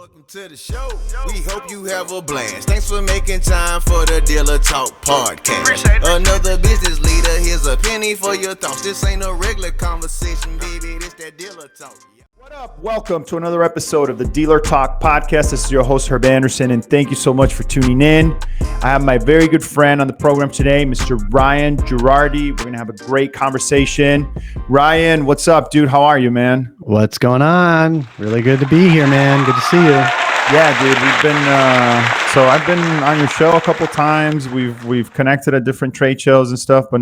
Welcome to the show. We hope you have a blast. Thanks for making time for the Dealer Talk Podcast. Another business leader, here's a penny for your thoughts. This ain't a regular conversation, baby. This that Dealer Talk. What up? Welcome to another episode of the Dealer Talk Podcast. This is your host, Herb Anderson, and thank you so much for tuning in. I have my very good friend on the program today, Mr. Ryan Gerardi. We're going to have a great conversation. Ryan, what's up, dude? How are you, man? What's going on? Really good to be here, man. Good to see you. Yeah, dude. I've been on your show a couple times. We've connected at different trade shows and stuff, but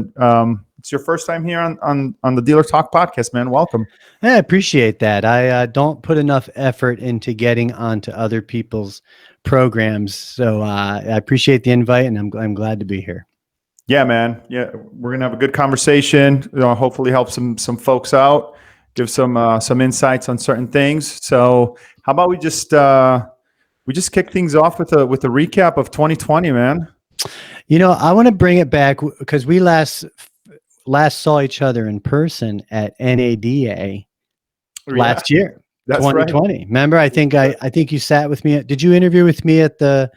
it's your first time here on the Dealer Talk Podcast, man. Welcome. I appreciate that. I don't put enough effort into getting onto other people's programs, so I appreciate the invite, and I'm glad to be here. Yeah, man. Yeah, we're gonna have a good conversation. Hopefully, help some folks out, give some insights on certain things. So, how about we just kick things off with a recap of 2020, man? You know, I want to bring it back because we last saw each other in person at NADA last year. That's 2020. Right. Remember, I think you sat with me. Did you interview with me at the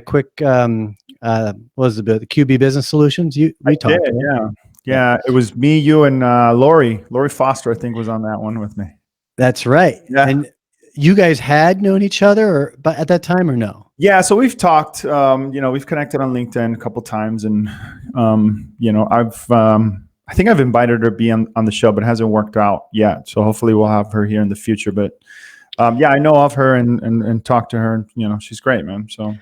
quick what was the QB Business Solutions? We talked. Did, yeah. It was me, you, and Lori Foster, I think, was on that one with me. That's right. Yeah. And you guys had known each other, but at that time, or no? Yeah. So we've talked. We've connected on LinkedIn a couple times, and I think I've invited her to be on the show, but it hasn't worked out yet. So hopefully we'll have her here in the future. But I know of her and talk to her. And, she's great, man. So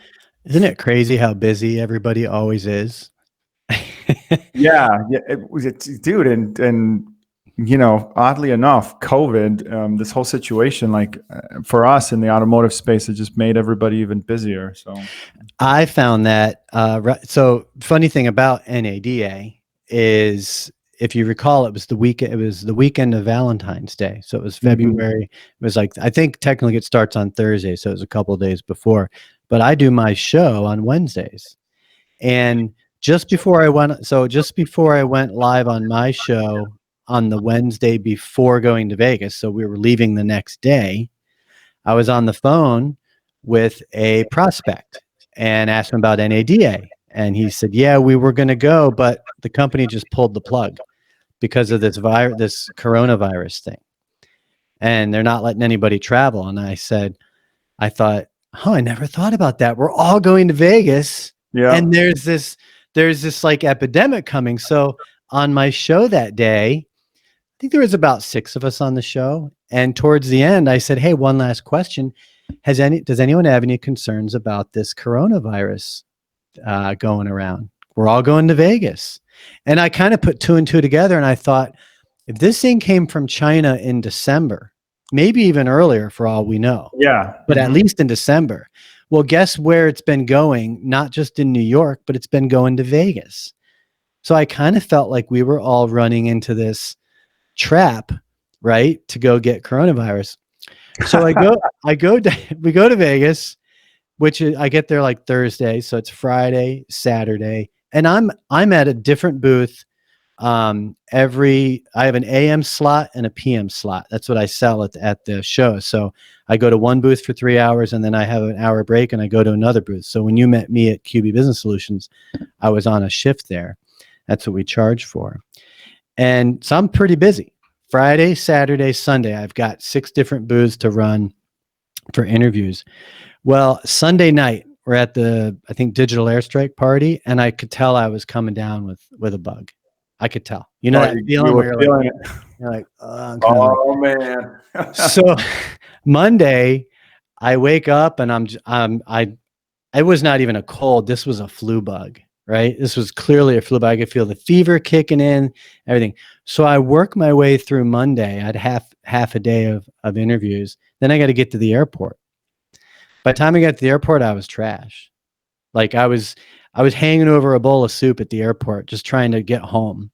isn't it crazy how busy everybody always is? yeah, dude. And oddly enough, COVID, this whole situation, like for us in the automotive space, it just made everybody even busier. So I found that. So funny thing about NADA is, if you recall, it was the weekend of Valentine's Day. So it was February. It was like, I think technically it starts on Thursday. So it was a couple of days before, but I do my show on Wednesdays. And just before I went live on my show on the Wednesday before going to Vegas, so we were leaving the next day, I was on the phone with a prospect and asked him about NADA. And he said, yeah, we were going to go, but the company just pulled the plug because of this coronavirus thing. And they're not letting anybody travel. And I thought, I never thought about that. We're all going to Vegas. Yeah. And there's this like epidemic coming. So on my show that day, I think there was about 6 of us on the show. And towards the end, I said, hey, one last question. Does anyone have any concerns about this coronavirus going around? We're all going to Vegas. And I kind of put 2 and 2 together, and I thought, if this thing came from China in December, maybe even earlier for all we know. Yeah. But at least in December. Well, guess where it's been going? Not just in New York, but it's been going to Vegas. So I kind of felt like we were all running into this trap, right, to go get coronavirus. So we go to Vegas, which is, I get there like Thursday. So it's Friday, Saturday. And I'm at a different booth. I have an AM slot and a PM slot. That's what I sell at the show. So I go to one booth for 3 hours, and then I have an hour break and I go to another booth. So when you met me at QB Business Solutions, I was on a shift there. That's what we charge for. And so I'm pretty busy. Friday, Saturday, Sunday, I've got 6 different booths to run for interviews. Well, Sunday night, we're at the, I think, Digital Airstrike party, and I could tell I was coming down with a bug. I could tell. You know that feeling where you're like, oh man. So Monday, I wake up and I was not even a cold. This was a flu bug, right? This was clearly a flu bug. I could feel the fever kicking in, everything. So I work my way through Monday. I had half a day of interviews. Then I got to get to the airport. By the time I got to the airport, I was trash. Like I was hanging over a bowl of soup at the airport, just trying to get home.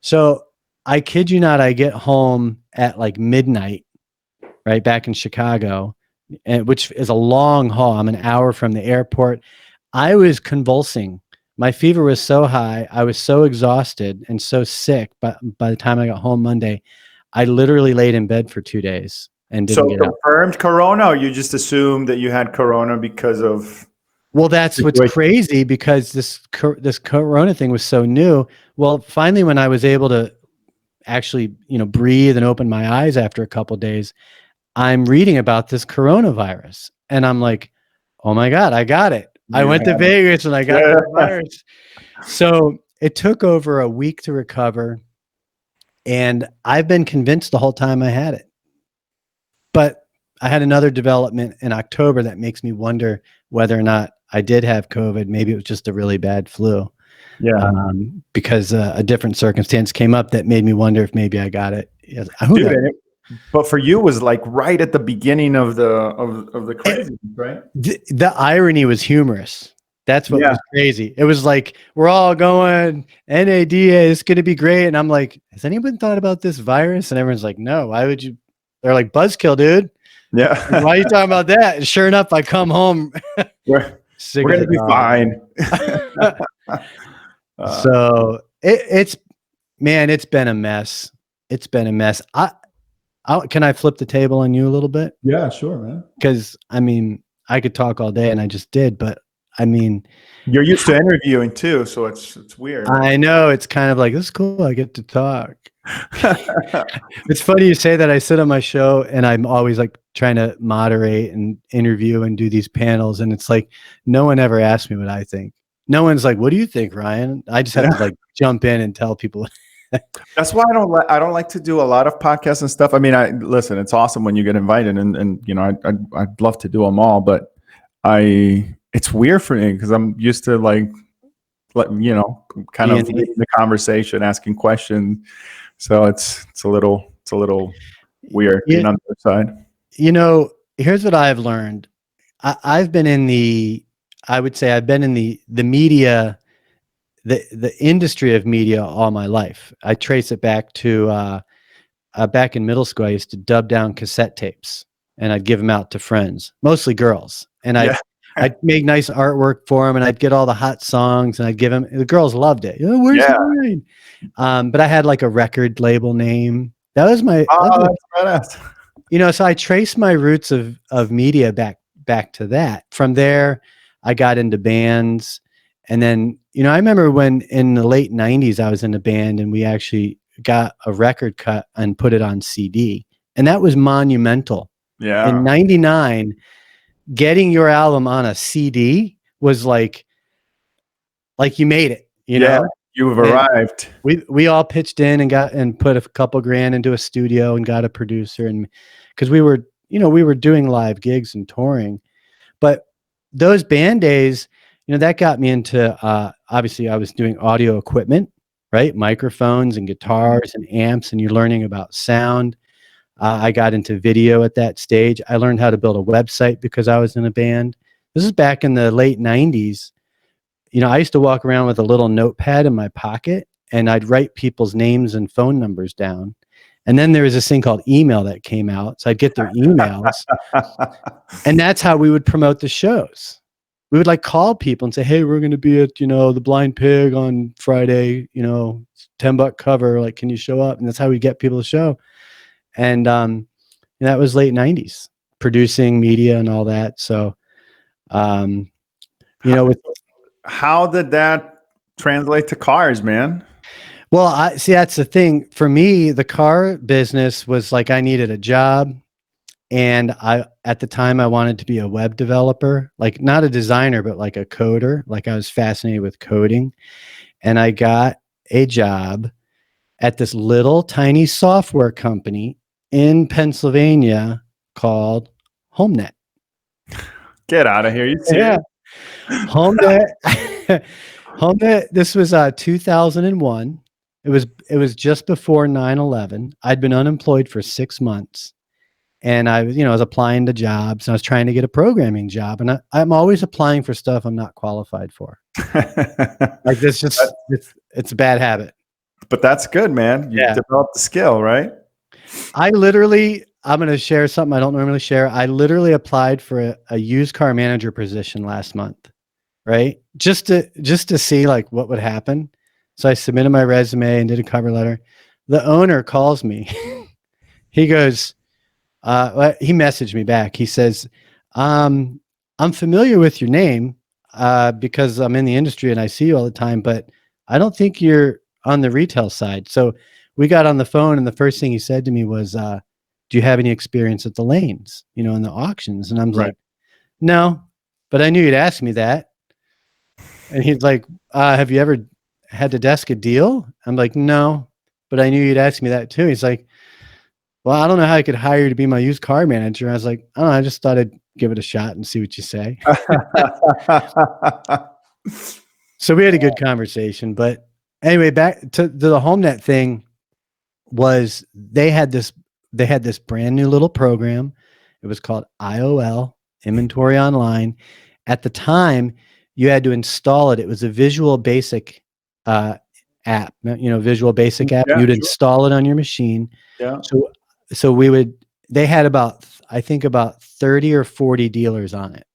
So I kid you not, I get home at like midnight, right back in Chicago, which is a long haul. I'm an hour from the airport. I was convulsing. My fever was so high. I was so exhausted and so sick. But by the time I got home Monday, I literally laid in bed for 2 days. and So didn't get out. confirmed corona, or you just assumed that you had corona because of? Well, that's what's crazy, because this corona thing was so new. Well, finally, when I was able to actually, breathe and open my eyes after a couple of days, I'm reading about this coronavirus, and I'm like, oh my God, I got it. I went to Vegas and I got the virus. So it took over a week to recover, and I've been convinced the whole time I had it. But I had another development in October that makes me wonder whether or not I did have COVID. Maybe it was just a really bad flu. Yeah. Because a different circumstance came up that made me wonder if maybe I got it. But for you, it was like right at the beginning of the crazy, right? The irony was humorous. That's what was crazy. It was like, we're all going, NADA, it's going to be great. And I'm like, has anyone thought about this virus? And everyone's like, no, why would you? They're like, buzzkill, dude. Yeah. Why are you talking about that? And sure enough, I come home. We're going to be fine. So it's been a mess. It's been a mess. Can I flip the table on you a little bit? Yeah, sure, man. Because I could talk all day, and I just did, but you're used to interviewing too, so it's weird. I know, it's kind of like, this is cool, I get to talk. It's funny you say that. I sit on my show, and I'm always like trying to moderate and interview and do these panels, and it's like no one ever asks me what I think. No one's like, what do you think, Ryan? I just have to like jump in and tell people. That's why I don't like to do a lot of podcasts and stuff. Listen, it's awesome when you get invited, and I'd love to do them all, but it's weird for me because I'm used to kind of leading the conversation, asking questions. So it's a little weird being on the other side. Here's what I've learned. I've been in the media, the industry of media all my life. I trace it back to back in middle school. I used to dub down cassette tapes, and I'd give them out to friends, mostly girls. And I'd make nice artwork for them, and I'd get all the hot songs, and I'd give them. The girls loved it. Where's mine? But I had like a record label name. That was my. That's so I traced my roots of media back to that. From there, I got into bands, and then I remember when in the late '90s I was in a band, and we actually got a record cut and put it on CD, and that was monumental. Yeah. In '99. Getting your album on a CD was like you made it, know? You have arrived. We all pitched in and put a couple grand into a studio and got a producer, and because we were doing live gigs and touring. But those band days, that got me into obviously I was doing audio equipment, right? Microphones and guitars and amps, and you're learning about sound. I got into video at that stage. I learned how to build a website because I was in a band. This is back in the late 90s. I used to walk around with a little notepad in my pocket, and I'd write people's names and phone numbers down. And then there was this thing called email that came out. So I'd get their emails. And that's how we would promote the shows. We would call people and say, hey, we're going to be at, the Blind Pig on Friday, $10 cover. Can you show up? And that's how we get people to show. And that was late 90s, producing media and all that. So, how did that translate to cars, man? Well, that's the thing. For me, the car business was I needed a job. And at the time I wanted to be a web developer, not a designer, but a coder. I was fascinated with coding. And I got a job at this little tiny software company in Pennsylvania called HomeNet. Get out of here. You serious? Yeah. HomeNet. HomeNet. This was 2001. It was just before 9/11. I'd been unemployed for 6 months, and I was applying to jobs, and I was trying to get a programming job, and I'm always applying for stuff I'm not qualified for. This it's a bad habit. But that's good, man. You developed the skill, right? I'm going to share something I don't normally share. I literally applied for a used car manager position last month, right? Just to see what would happen. So I submitted my resume and did a cover letter. The owner calls me. He goes, He messaged me back. He says, I'm familiar with your name because I'm in the industry and I see you all the time, but I don't think you're on the retail side. So we got on the phone, and the first thing he said to me was, do you have any experience at the lanes, in the auctions? And I'm like, no, but I knew you'd ask me that. And he's like, have you ever had to desk a deal? I'm like, no, but I knew you'd ask me that too. He's like, well, I don't know how I could hire you to be my used car manager. I was like, oh, I just thought I'd give it a shot and see what you say. So we had a good conversation, but anyway, back to the HomeNet thing was they had this brand new little program. It was called IOL, Inventory Online. At the time, you had to install it. It was a Visual Basic app, Visual Basic app. Yeah, You'd sure. install it on your machine. Yeah. So they had about 30 or 40 dealers on it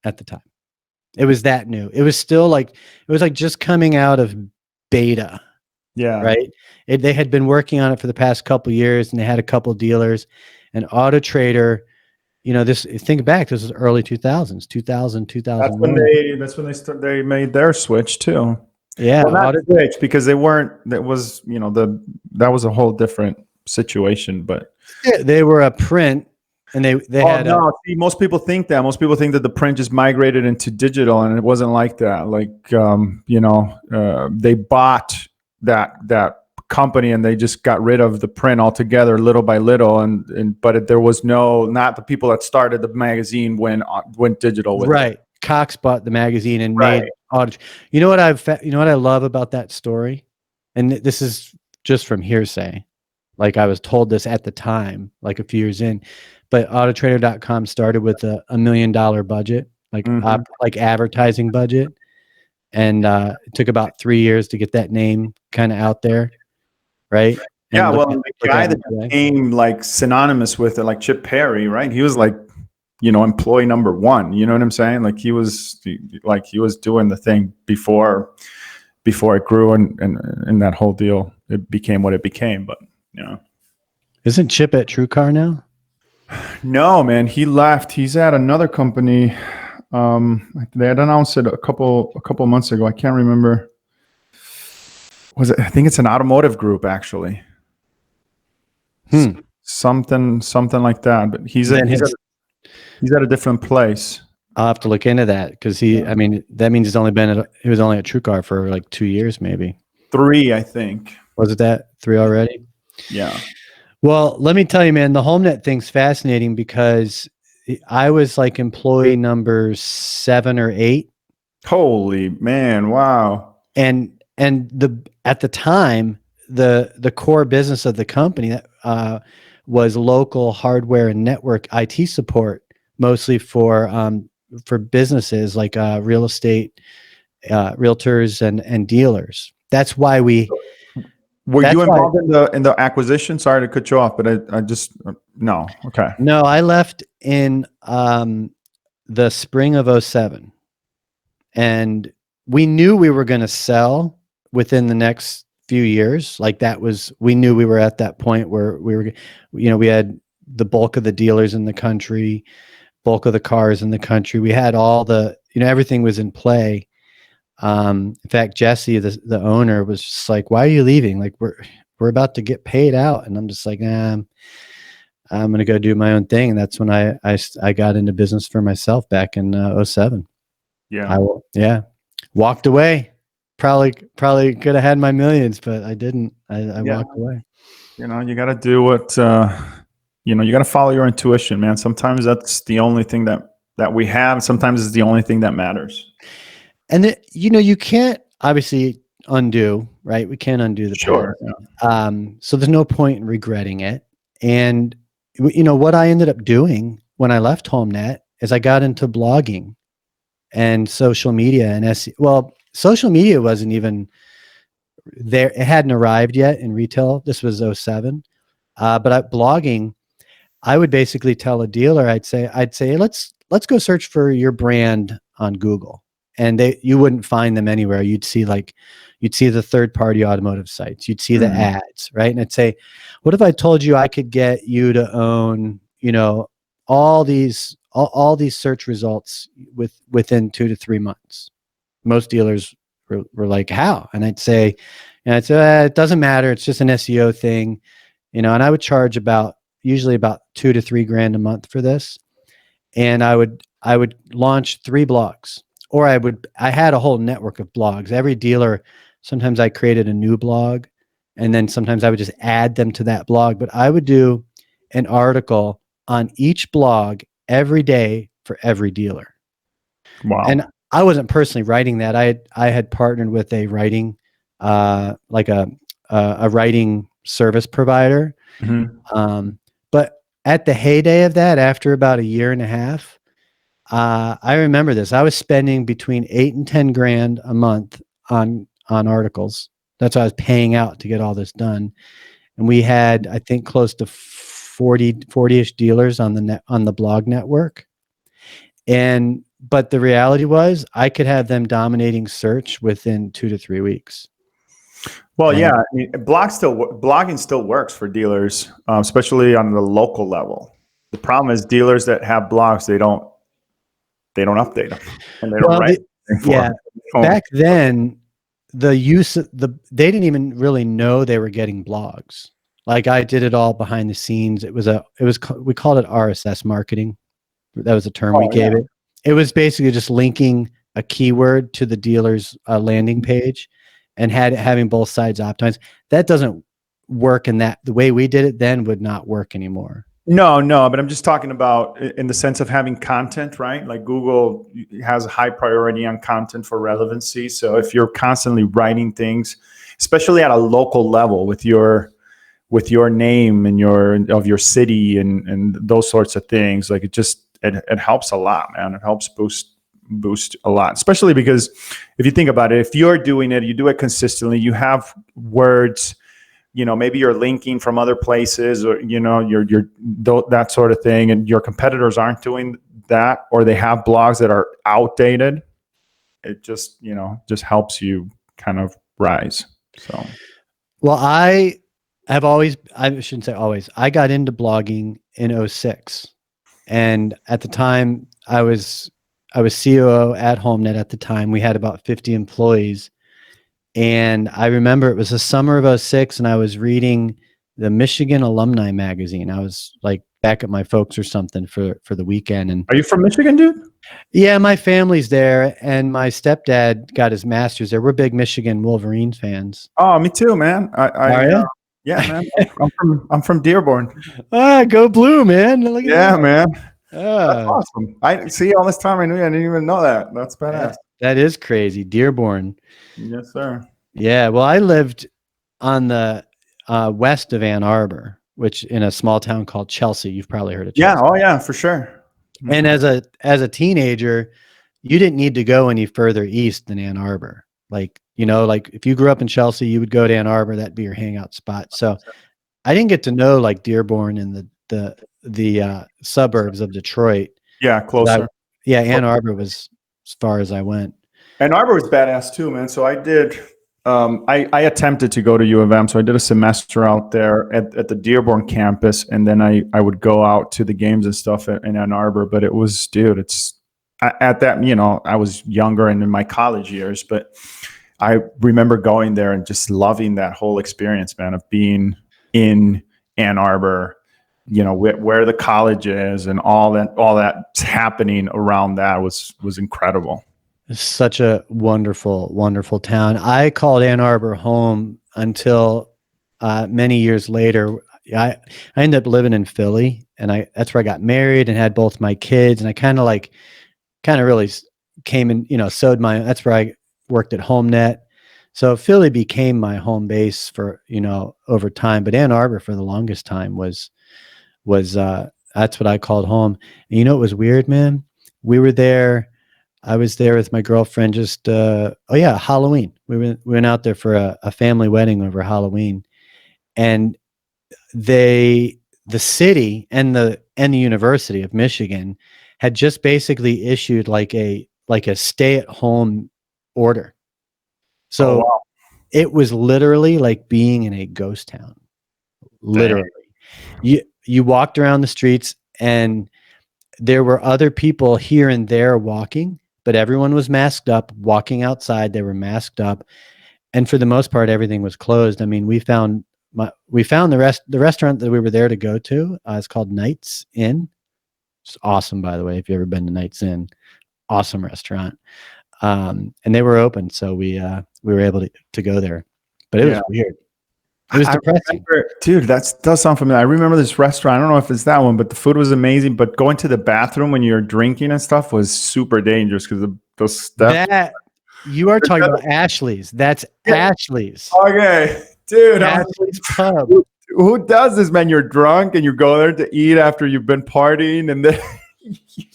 at the time. It was that new. It was still like just coming out of beta. Yeah. Right. They had been working on it for the past couple of years, and they had a couple of dealers. And Auto Trader, think back, this was early 2000s, 2001. That's when they made their switch too. Yeah. Well, not switch, because that was a whole different situation, but they were a print, and they had most people think that. Most people think that the print just migrated into digital, and it wasn't like that. Like, they bought that company and they just got rid of the print altogether, little by little. But there was not the people that started the magazine went digital with it. Cox bought the magazine and made Auto. You know what I love about that story? And this is just from hearsay. Like, I was told this at the time, like a few years in, but autotrader.com started with a $1 million budget, like advertising budget. And it took about 3 years to get that name kind of out there. Right. Yeah. The guy that became like synonymous with it, like Chip Perry, right? He was like, employee number one, you know what I'm saying? Like he was doing the thing before it grew and that whole deal, it became what it became. But, Isn't Chip at TrueCar now? No, man, he left. He's at another company. They had announced it a couple months ago. I can't remember. I think it's an automotive group, actually. Something like that. But he's at a different place. I'll have to look into that, because that means he was only at TrueCar for like 2 years, maybe 3, I think. Was it that 3 already? Yeah. Well, let me tell you, man, the HomeNet thing's fascinating, because I was like employee number 7 or 8. Holy man! Wow. And at the time, the core business of the company was local hardware and network IT support, mostly for businesses like real estate, realtors and dealers. That's why we. Were you involved in the acquisition? Sorry to cut you off, but I just no. Okay. No, I left in the spring of 2007, and we knew we were going to sell within the next few years. Like, we knew we were at that point where we had the bulk of the dealers in the country, bulk of the cars in the country. We had all everything was in play. In fact, Jesse, the owner, was just like, "Why are you leaving? Like, we're about to get paid out." And I'm just like, "Nah, I'm going to go do my own thing." And that's when I got into business for myself back in 2007. Yeah. Walked away. Probably could have had my millions, but I didn't. I walked away. You got to do what, you got to follow your intuition, man. Sometimes that's the only thing that we have. Sometimes it's the only thing that matters. And you can't obviously undo, right? We can't undo the sure. past. Yeah. So there's no point in regretting it. And what I ended up doing when I left HomeNet is I got into blogging and social media and SEO. Well, social media wasn't even there. It hadn't arrived yet in retail. This was 2007. But blogging, I would basically tell a dealer, I'd say, let's go search for your brand on Google. And you wouldn't find them anywhere. You'd see the third-party automotive sites. You'd see the ads, right? And I'd say, what if I told you I could get you to own, all these search results within 2 to 3 months. Most dealers were like, how? And I'd say, it doesn't matter. It's just an SEO thing, and I would charge usually about $2 to $3 grand a month for this. And I would launch 3 blogs, or I had a whole network of blogs. Every dealer, sometimes I created a new blog, and then sometimes I would just add them to that blog. But I would do an article on each blog every day for every dealer. Wow. And I wasn't personally writing that. I had partnered with a writing, like a writing service provider. Mm-hmm. But at the heyday of that, after about 1.5 years, I remember this. I was spending between 8 and 10 grand a month on articles. That's what I was paying out to get all this done. And we had, I think, close to 40-ish dealers on the blog network. But the reality was I could have them dominating search within 2 to 3 weeks. Well, yeah, I mean, blogging still works for dealers, especially on the local level. The problem is dealers that have blogs, they don't update them, and they don't write. Back then, they didn't even really know they were getting blogs. Like, I did it all behind the scenes. We called it RSS marketing. That was a term we gave it. It was basically just linking a keyword to the dealer's landing page and having both sides optimized. That doesn't work the way we did it then would not work anymore. No, but I'm just talking about in the sense of having content, right? Like Google has a high priority on content for relevancy. So if you're constantly writing things, especially at a local level with your name and your city and those sorts of things, like it helps a lot, man. It helps boost a lot, especially because if you think about it, if you're doing it, you do it consistently, you have words, maybe you're linking from other places, or you're that sort of thing, and your competitors aren't doing that, or they have blogs that are outdated. It just helps you kind of rise. So, well, I shouldn't say always. I got into blogging in 2006, and at the time I was COO at HomeNet. At the time, we had about 50 employees. And I remember it was the summer of 2006, and I was reading the Michigan Alumni Magazine. I was like back at my folks or something for the weekend. And are you from Michigan, dude? Yeah, my family's there, and my stepdad got his master's there. We're big Michigan Wolverines fans. Oh, me too, man. Are you? Yeah, man. I'm from Dearborn. Go blue, man! Man. That's awesome. I see. All this time I didn't even know that. That's badass. That is crazy. Dearborn. Yes, sir. Yeah. Well, I lived on the west of Ann Arbor, which in a small town called Chelsea. You've probably heard of Chelsea. Yeah. Oh, yeah, for sure. And as a teenager, you didn't need to go any further east than Ann Arbor. Like if you grew up in Chelsea, you would go to Ann Arbor. That'd be your hangout spot. So I didn't get to know like Dearborn and the suburbs of Detroit. Yeah, closer. Ann Arbor was as far as I went. Ann Arbor was badass too, man. So I did. I attempted to go to U of M, so I did a semester out there at the Dearborn campus, and then I would go out to the games and stuff in Ann Arbor. But it was, dude, at that, I was younger and in my college years, but I remember going there and just loving that whole experience, man, of being in Ann Arbor, where the college is and all that's happening around that was incredible. It's such a wonderful, wonderful town. I called Ann Arbor home until many years later. I ended up living in Philly, and that's where I got married and had both my kids. And I kind of really came in, that's where I worked at HomeNet. So Philly became my home base for, over time. But Ann Arbor for the longest time was that's what I called home. And it was weird, man. We were there. I was there with my girlfriend just, Halloween. We went out there for a family wedding over Halloween, and the city and the University of Michigan had just basically issued like a stay-at-home order. So It was literally like being in a ghost town. Literally, you walked around the streets and there were other people here and there walking, but everyone was masked up, walking outside. They were masked up. And for the most part, everything was closed. I mean, we found the restaurant that we were there to go to. It's called Knights Inn. It's awesome, by the way. If you've ever been to Knights Inn, awesome restaurant. And they were open, so we were able to go there. But it was weird. It was depressing. Dude, that does sound familiar. I remember this restaurant. I don't know if it's that one, but the food was amazing. But going to the bathroom when you're drinking and stuff was super dangerous because those steps. You are talking about Ashley's. That's Ashley's. Okay, dude. Ashley's Pub. Who does this, man? You're drunk and you go there to eat after you've been partying, and then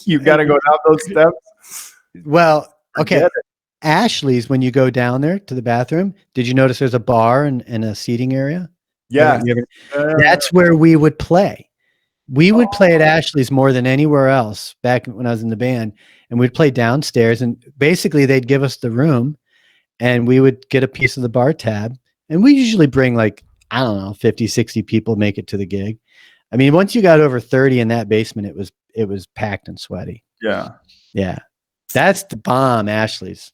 you got to go down those steps. Well, okay. Ashley's, when you go down there to the bathroom, did you notice there's a bar and a seating area? Yeah. That's where we would play. We would play at Ashley's more than anywhere else back when I was in the band, and we'd play downstairs, and basically they'd give us the room and we would get a piece of the bar tab, and we usually bring like, I don't know, 50, 60 people make it to the gig. I mean, once you got over 30 in that basement, it was packed and sweaty. Yeah. Yeah. That's the bomb, Ashley's.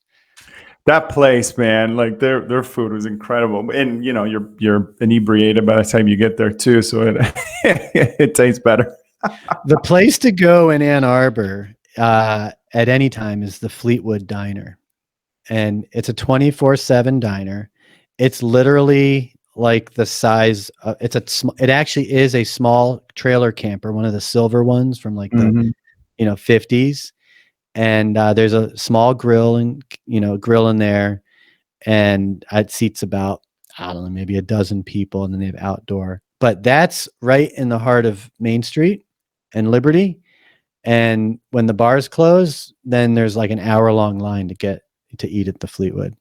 That place, man, like their food was incredible, and you know you're inebriated by the time you get there too, so it it tastes better. The place to go in Ann Arbor at any time is the Fleetwood Diner, and it's a 24/7 diner. It's literally like the size. It actually is a small trailer camper, one of the silver ones from like the 50s. And there's a small grill in there, and it seats about, I don't know, maybe a dozen people, and then they have outdoor. But that's right in the heart of Main Street and Liberty. And when the bars close, then there's like an hour-long line to get to eat at the Fleetwood.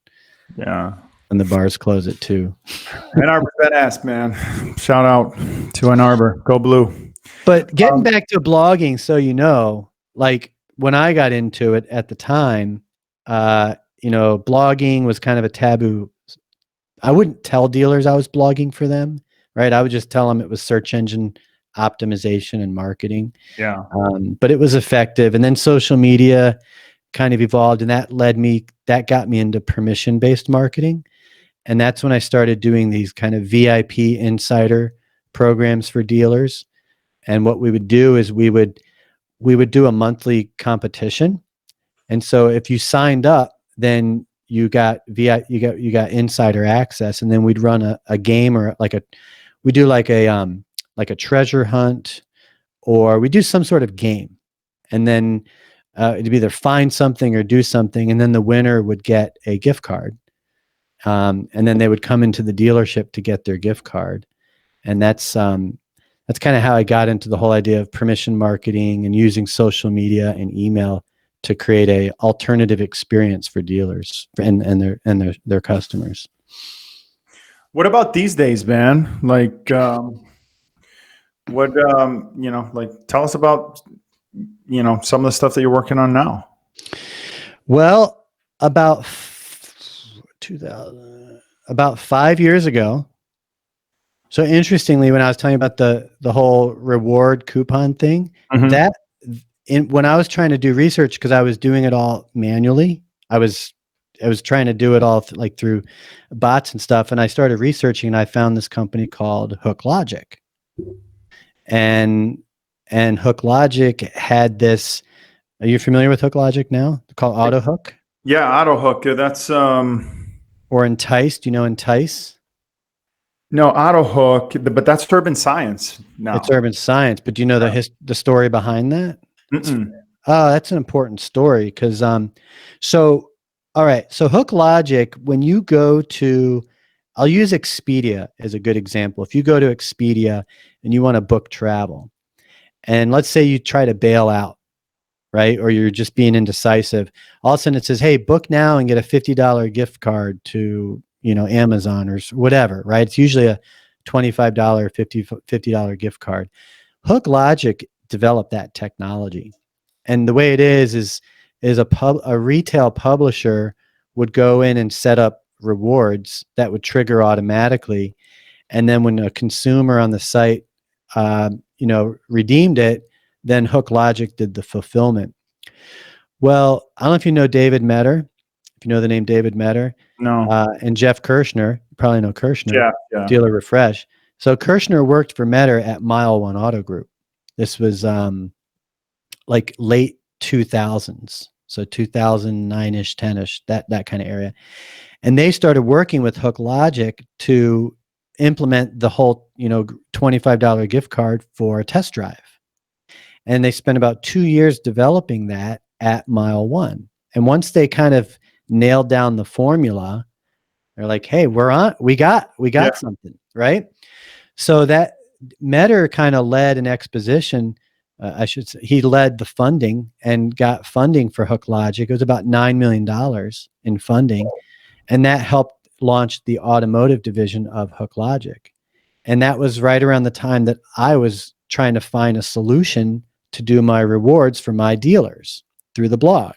Yeah. And the bars close at 2. Ann Arbor's badass, man. Shout out to Ann Arbor. Go Blue. But getting back to blogging, so like, when I got into it at the time, blogging was kind of a taboo. I wouldn't tell dealers I was blogging for them, right? I would just tell them it was search engine optimization and marketing. Yeah. But it was effective. And then social media kind of evolved, and that got me into permission-based marketing. And that's when I started doing these kind of VIP insider programs for dealers. And what we would do is we would do a monthly competition. And so if you signed up, then you got insider access, and then we'd run a game, or we do like a treasure hunt, or we do some sort of game. And then it'd either find something or do something. And then the winner would get a gift card. And then they would come into the dealership to get their gift card. And that's kind of how I got into the whole idea of permission marketing and using social media and email to create a alternative experience for dealers and their customers. What about these days, man? Like, tell us about, some of the stuff that you're working on now. Well, about 5 years ago. So interestingly, when I was telling you about the whole reward coupon thing, when I was trying to do research, because I was doing it all manually, I was trying to do it all through bots and stuff, and I started researching, and I found this company called Hook Logic, and Hook Logic had this. Are you familiar with Hook Logic now? They're called AutoHook. Yeah, AutoHook. That's or Entice. Do you know Entice? No, AutoHook, but that's Urban Science. No, it's Urban Science. But do you know the story behind that? Oh, that's an important story because all right. So Hook Logic, when you go to, I'll use Expedia as a good example. If you go to Expedia and you want to book travel, and let's say you try to bail out, right? Or you're just being indecisive, all of a sudden it says, hey, book now and get a $50 gift card to Amazon or whatever, right? It's usually a $25, $50 gift card. Hook Logic developed that technology. And the way it is a retail publisher would go in and set up rewards that would trigger automatically. And then when a consumer on the site, redeemed it, then HookLogic did the fulfillment. Well, I don't know if you know David Metter, if you know the name David Metter, No. and Jeff Kirshner. You probably know Kirshner, Yeah. Dealer Refresh. So Kirshner worked for Metter at Mile One Auto Group. This was like late 2000s, so 2009-ish, 10-ish, that kind of area. And they started working with HookLogic to implement the whole, $25 gift card for a test drive. And they spent about 2 years developing that at Mile One. And once they kind of nailed down the formula, they're like, hey, we got something, right? So that Metter kind of led an exposition. I should say he led the funding and got funding for HookLogic. It was about $9 million in funding. And that helped launch the automotive division of HookLogic. And that was right around the time that I was trying to find a solution to do my rewards for my dealers through the blog.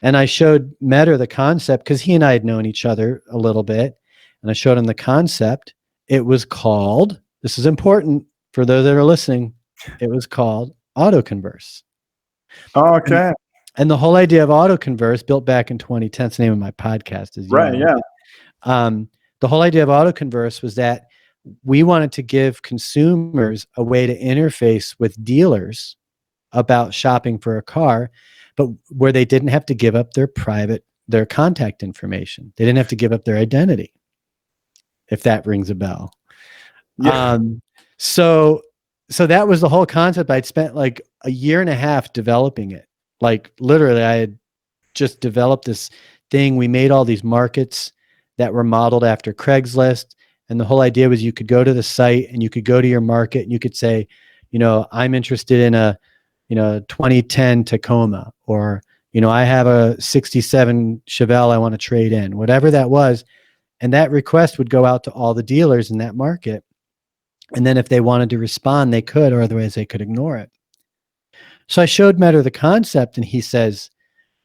And I showed Metter the concept because he and I had known each other a little bit. And I showed him the concept. It was called, this is important for those that are listening, it was called AutoConverse. Oh, okay. And the whole idea of AutoConverse, built back in 2010, it's the name of my podcast. Is right, yeah. The whole idea of AutoConverse was that we wanted to give consumers a way to interface with dealers about shopping for a car, but where they didn't have to give up their contact information. They didn't have to give up their identity, if that rings a bell. Yeah. So that was the whole concept. I'd spent like a year and a half developing it. Like literally, I had just developed this thing. We made all these markets that were modeled after Craigslist. And the whole idea was you could go to the site and you could go to your market and you could say, I'm interested in a 2010 Tacoma, or, I have a 67 Chevelle I want to trade in, whatever that was. And that request would go out to all the dealers in that market. And then if they wanted to respond, they could, or otherwise they could ignore it. So I showed Metter the concept and he says,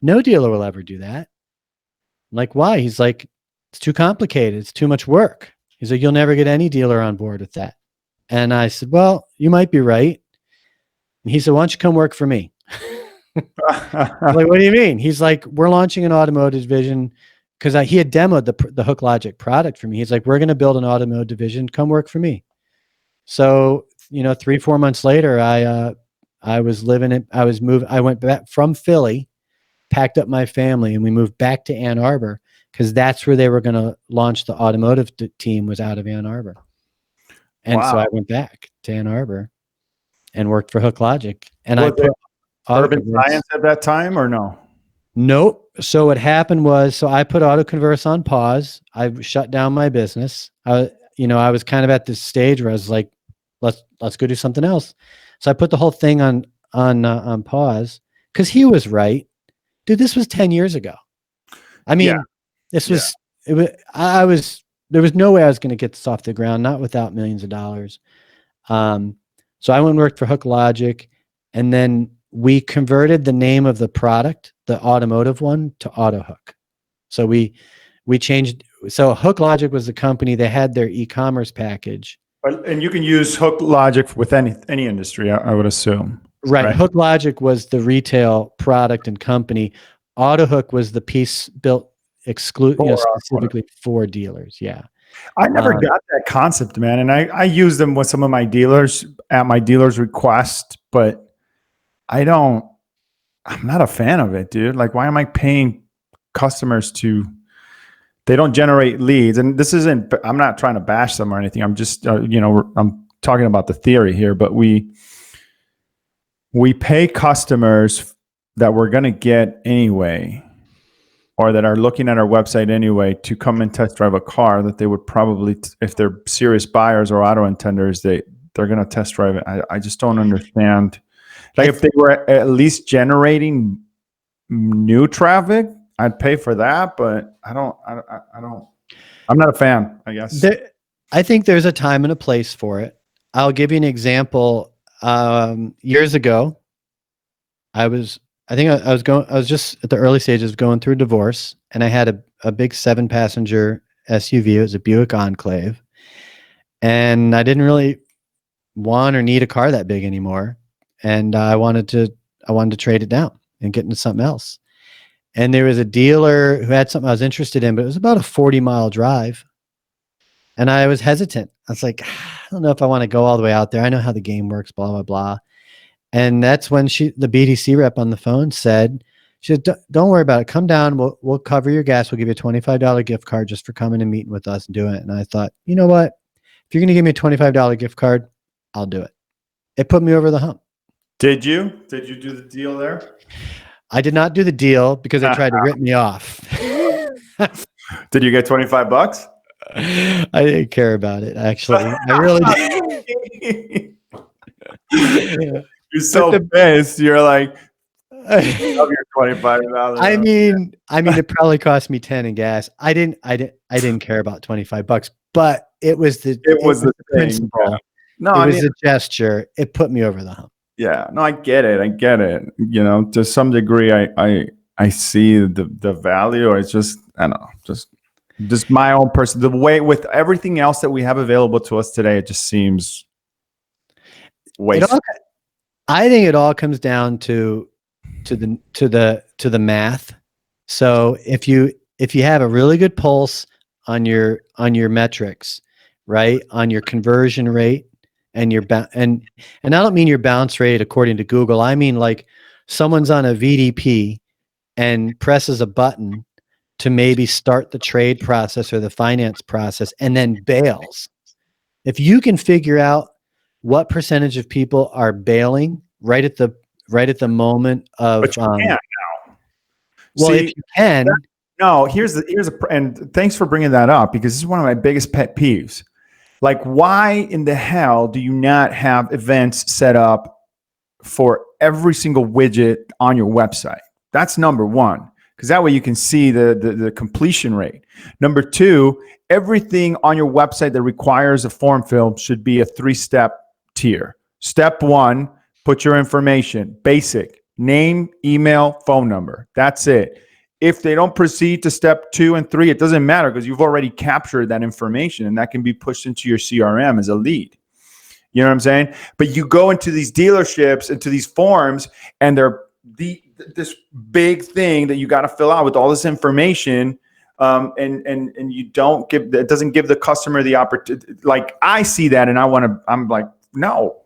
no dealer will ever do that. I'm like, why? He's like, it's too complicated. It's too much work. He's like, you'll never get any dealer on board with that. And I said, well, you might be right. And he said, why don't you come work for me? I'm like, what do you mean? He's like, we're launching an automotive division, because he had demoed the HookLogic product for me. He's like, we're going to build an automotive division. Come work for me. So, 3-4 months later, I was living it. I went back from Philly, packed up my family, and we moved back to Ann Arbor, because that's where they were going to launch the automotive team, was out of Ann Arbor. And so I went back to Ann Arbor and worked for HookLogic. And I put Urban Science at that time, or no? Nope. So what happened was, I put AutoConverse on pause. I shut down my business. I was kind of at this stage where I was like, let's go do something else. So I put the whole thing on pause, because he was right. Dude, this was 10 years ago. I mean, there was no way I was going to get this off the ground, not without millions of dollars. So I went and worked for HookLogic, and then we converted the name of the product, the automotive one, to AutoHook. So we changed. So HookLogic was the company. They had their e-commerce package. And you can use HookLogic with any industry, I would assume. Right. HookLogic was the retail product and company. AutoHook was the piece built specifically for dealers. Yeah. I never got that concept, man. And I use them with some of my dealers at my dealer's request, but I'm not a fan of it, dude. Like, why am I paying customers they don't generate leads? And I'm not trying to bash them or anything. I'm just, I'm talking about the theory here, but we pay customers that we're going to get anyway, or that are looking at our website anyway, to come and test drive a car that they would probably, if they're serious buyers or auto intenders, they're going to test drive it. I just don't understand. Like, if they were at least generating new traffic, I'd pay for that, but I'm not a fan, I guess. I think there's a time and a place for it. I'll give you an example. Years ago, I was just at the early stages of going through a divorce, and I had a big 7-passenger SUV. It was a Buick Enclave, and I didn't really want or need a car that big anymore. and I wanted to trade it down and get into something else. And there was a dealer who had something I was interested in, but it was about a 40-mile drive. And I was hesitant. I was like, I don't know if I want to go all the way out there. I know how the game works, blah, blah, blah. And that's when the BDC rep on the phone said, don't worry about it. Come down. We'll cover your gas. We'll give you a $25 gift card just for coming and meeting with us and doing it. And I thought, you know what? If you're going to give me a $25 gift card, I'll do it. It put me over the hump. Did you do the deal there? I did not do the deal because they tried to rip me off. Did you get $25? I didn't care about it, actually. I really did. You're so pissed. You're like, love your $25. I mean, it probably cost me 10 in gas. I didn't care about $25, but it was the principle. Yeah. No, it was a gesture. It put me over the hump. Yeah, no, I get it. You know, to some degree, I see the value. Or it's just, I don't know, just my own person. The way with everything else that we have available to us today, it just seems wasted. I think it all comes down to the math. So if you have a really good pulse on your metrics, right, on your conversion rate and your and I don't mean your bounce rate according to Google. I mean like someone's on a VDP and presses a button to maybe start the trade process or the finance process and then bails. If you can figure out what percentage of people are bailing right at the moment of, but you can't now. Well, if you can, and thanks for bringing that up, because this is one of my biggest pet peeves. Like, why in the hell do you not have events set up for every single widget on your website? That's number one, because that way you can see the completion rate. Number two, everything on your website that requires a form fill should be a 3-step tier. Step one, put your information, basic, name, email, phone number. That's it. If they don't proceed to step 2 and 3, it doesn't matter, because you've already captured that information and that can be pushed into your CRM as a lead. You know what I'm saying? But you go into these dealerships, into these forms, and they're this big thing that you got to fill out with all this information, and you don't give, it doesn't give the customer the opportunity. Like, I see that and I'm like, no,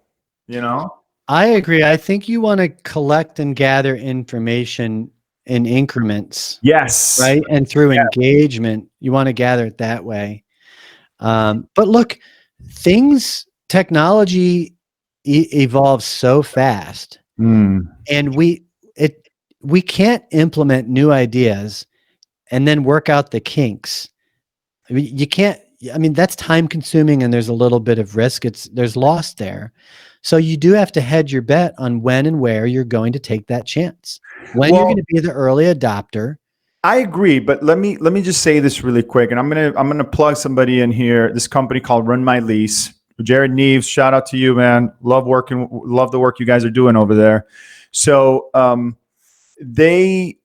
you know? I agree. I think you want to collect and gather information in increments. Yes. Right. And through engagement, you want to gather it that way. But look, technology evolves so fast, and we can't implement new ideas and then work out the kinks. I mean, you can't. I mean, that's time consuming, and there's a little bit of risk. There's loss there. So you do have to hedge your bet on when and where you're going to take that chance. You're going to be the early adopter. I agree, but let me just say this really quick, and I'm gonna plug somebody in here. This company called Run My Lease. Jared Neves, shout out to you, man. Love the work you guys are doing over there. So they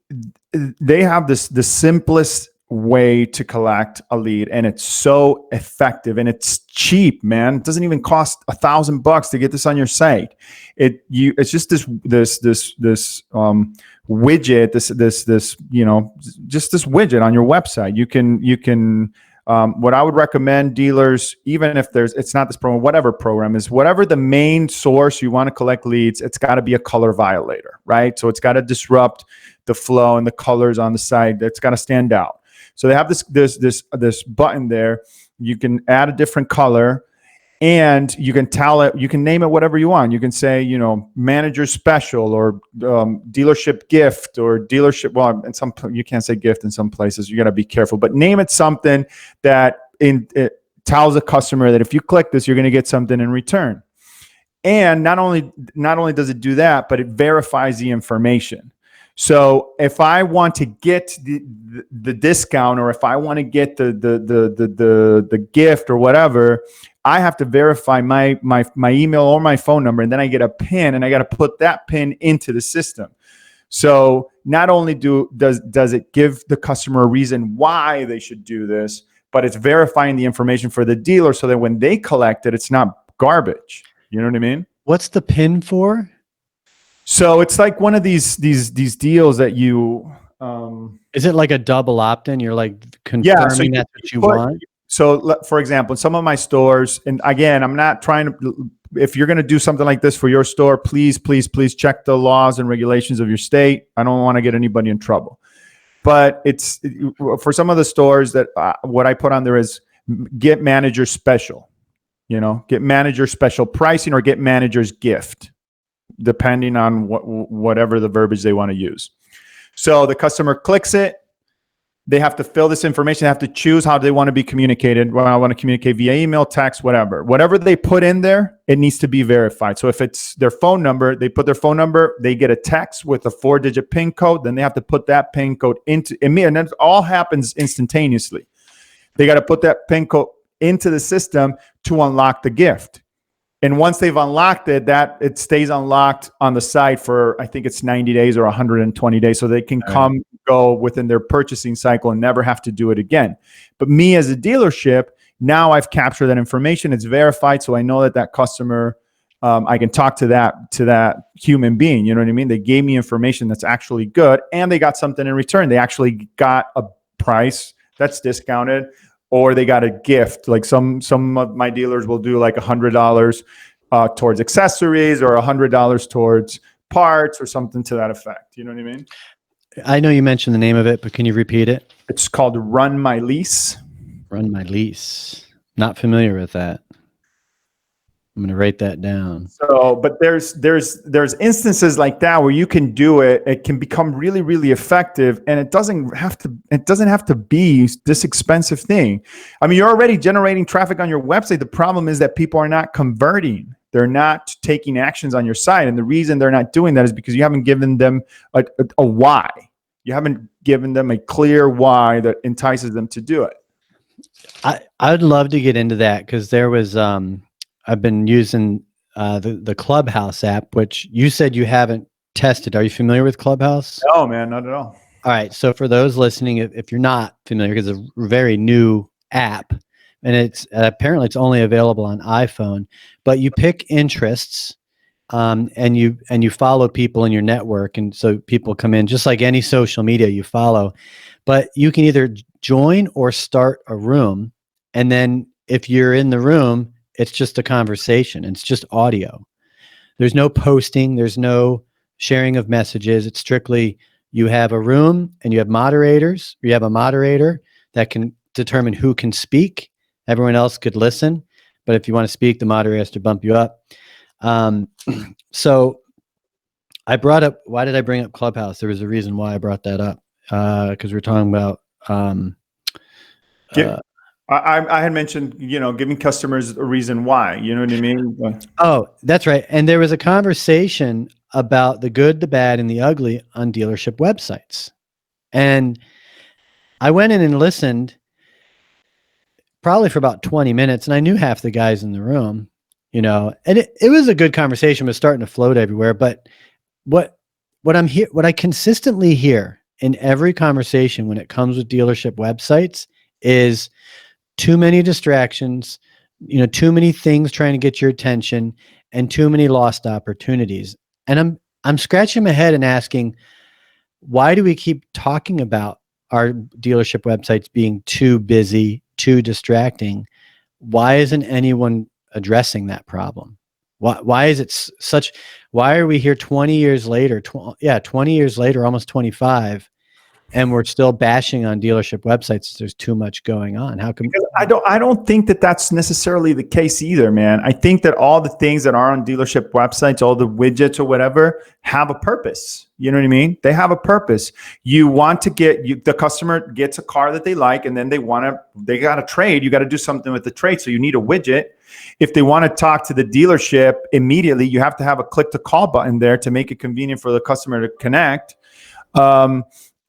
have the simplest way to collect a lead, and it's so effective and it's cheap, man. It doesn't even cost $1,000 to get this on your site. It's just this widget, this you know, just this widget on your website. You can what I would recommend dealers, even if it's not this program, whatever program is, whatever the main source you want to collect leads, it's got to be a color violator, right? So it's got to disrupt the flow and the colors on the site. It's got to stand out. So they have this button there. You can add a different color, and you can tell it. You can name it whatever you want. You can say, you know, manager special, or dealership gift, or dealership. Well, you can't say gift in some places. You got to be careful, but name it something that it tells the customer that if you click this, you're going to get something in return. And not only does it do that, but it verifies the information. So if I want to get the discount, or if I want to get the gift or whatever, I have to verify my email or my phone number, and then I get a PIN, and I got to put that PIN into the system. So not only does it give the customer a reason why they should do this, but it's verifying the information for the dealer, so that when they collect it, it's not garbage. You know what I mean? What's the PIN for? So it's like one of these deals that you. Is it like a double opt-in? You're like confirming that's what you want? So for example, in some of my stores, and again, I'm not trying to, if you're going to do something like this for your store, please check the laws and regulations of your state. I don't want to get anybody in trouble. But it's for some of the stores that what I put on there is get manager special, get manager special pricing or get manager's gift, depending on whatever the verbiage they want to use. So the customer clicks it. They have to fill this information. They have to choose how they want to be communicated. Well, I want to communicate via email, text, whatever. Whatever they put in there, it needs to be verified. So if it's their phone number, they put their phone number, they get a text with a 4-digit PIN code. Then they have to put that PIN code into, and it all happens instantaneously. They got to put that PIN code into the system to unlock the gift. And once they've unlocked it, it stays unlocked on the site for, I think it's 90 days or 120 days. So they can go within their purchasing cycle and never have to do it again. But me as a dealership, now I've captured that information. It's verified. So I know that customer, I can talk to that human being. You know what I mean? They gave me information that's actually good and they got something in return. They actually got a price that's discounted, or they got a gift. Like some of my dealers will do like $100 towards accessories or $100 towards parts or something to that effect. You know what I mean? I know you mentioned the name of it, but can you repeat it? It's called Run My Lease. Run My Lease. Not familiar with that. I'm going to write that down. So, but there's instances like that where you can do it. It can become really, really effective, and it doesn't have to be this expensive thing. I mean, you're already generating traffic on your website. The problem is that people are not converting. They're not taking actions on your site, and the reason they're not doing that is because you haven't given them a why. You haven't given them a clear why that entices them to do it. I'd love to get into that because there was. I've been using the Clubhouse app, which you said you haven't tested. Are you familiar with Clubhouse? No, man, not at all. All right. So for those listening, if you're not familiar, because it's a very new app, and it's apparently it's only available on iPhone, but you pick interests, and you follow people in your network, and so people come in just like any social media you follow, but you can either join or start a room, and then if you're in the room, it's just a conversation. It's just audio. There's no posting. There's no sharing of messages. It's strictly you have a room and you have moderators. You have a moderator that can determine who can speak. Everyone else could listen. But if you want to speak, the moderator has to bump you up. So I brought up, why did I bring up Clubhouse? There was a reason why I brought that up. Because we're talking about I had mentioned, giving customers a reason why, you know what I mean? Oh, that's right. And there was a conversation about the good, the bad, and the ugly on dealership websites. And I went in and listened probably for about 20 minutes, and I knew half the guys in the room, and it was a good conversation. It was starting to float everywhere. But what I consistently hear in every conversation when it comes with dealership websites is too many distractions, too many things trying to get your attention, and too many lost opportunities. And I'm scratching my head and asking, why do we keep talking about our dealership websites being too busy, too distracting? Why isn't anyone addressing that problem? Why is it such? Why are we here 20 years later? 20 years later, almost 25. And we're still bashing on dealership websites. There's too much going on. How come? I don't think that that's necessarily the case either, man. I think that all the things that are on dealership websites, all the widgets or whatever, have a purpose. You know what I mean? They have a purpose. You want to the customer gets a car that they like, and then they got to trade. You got to do something with the trade. So you need a widget. If they want to talk to the dealership immediately, you have to have a click to call button there to make it convenient for the customer to connect.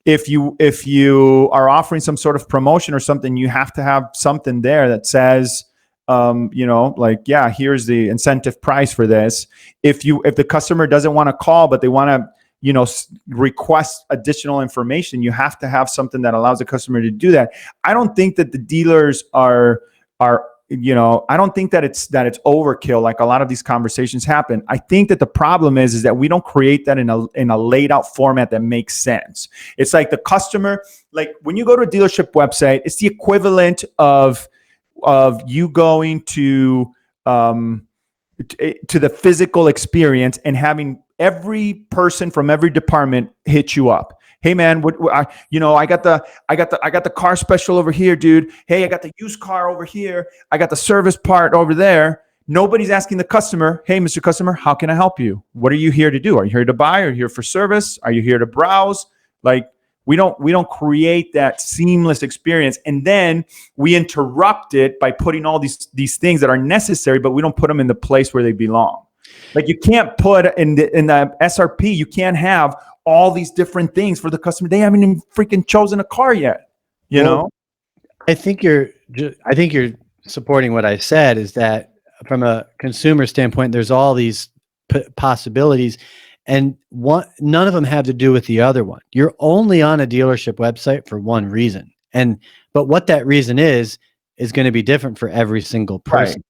If you are offering some sort of promotion or something, you have to have something there that says, here's the incentive price for this. If the customer doesn't want to call, but they want to, request additional information, you have to have something that allows the customer to do that. I don't think that the dealers are I don't think that it's overkill like a lot of these conversations happen. I think that the problem is that we don't create that in a laid out format that makes sense. It's like the customer, like when you go to a dealership website, it's the equivalent of you going to the physical experience and having every person from every department hit you up. Hey man, I got the car special over here, dude. Hey, I got the used car over here. I got the service part over there. Nobody's asking the customer, hey, Mr. Customer, how can I help you? What are you here to do? Are you here to buy? Are you here for service? Are you here to browse? Like we don't create that seamless experience, and then we interrupt it by putting all these things that are necessary, but we don't put them in the place where they belong. Like you can't put in the SRP, you can't have all these different things for the customer. They haven't even freaking chosen a car yet. You know? I think you're supporting what I said, is that from a consumer standpoint, there's all these possibilities, and none of them have to do with the other one. You're only on a dealership website for one reason. But what that reason is going to be different for every single person.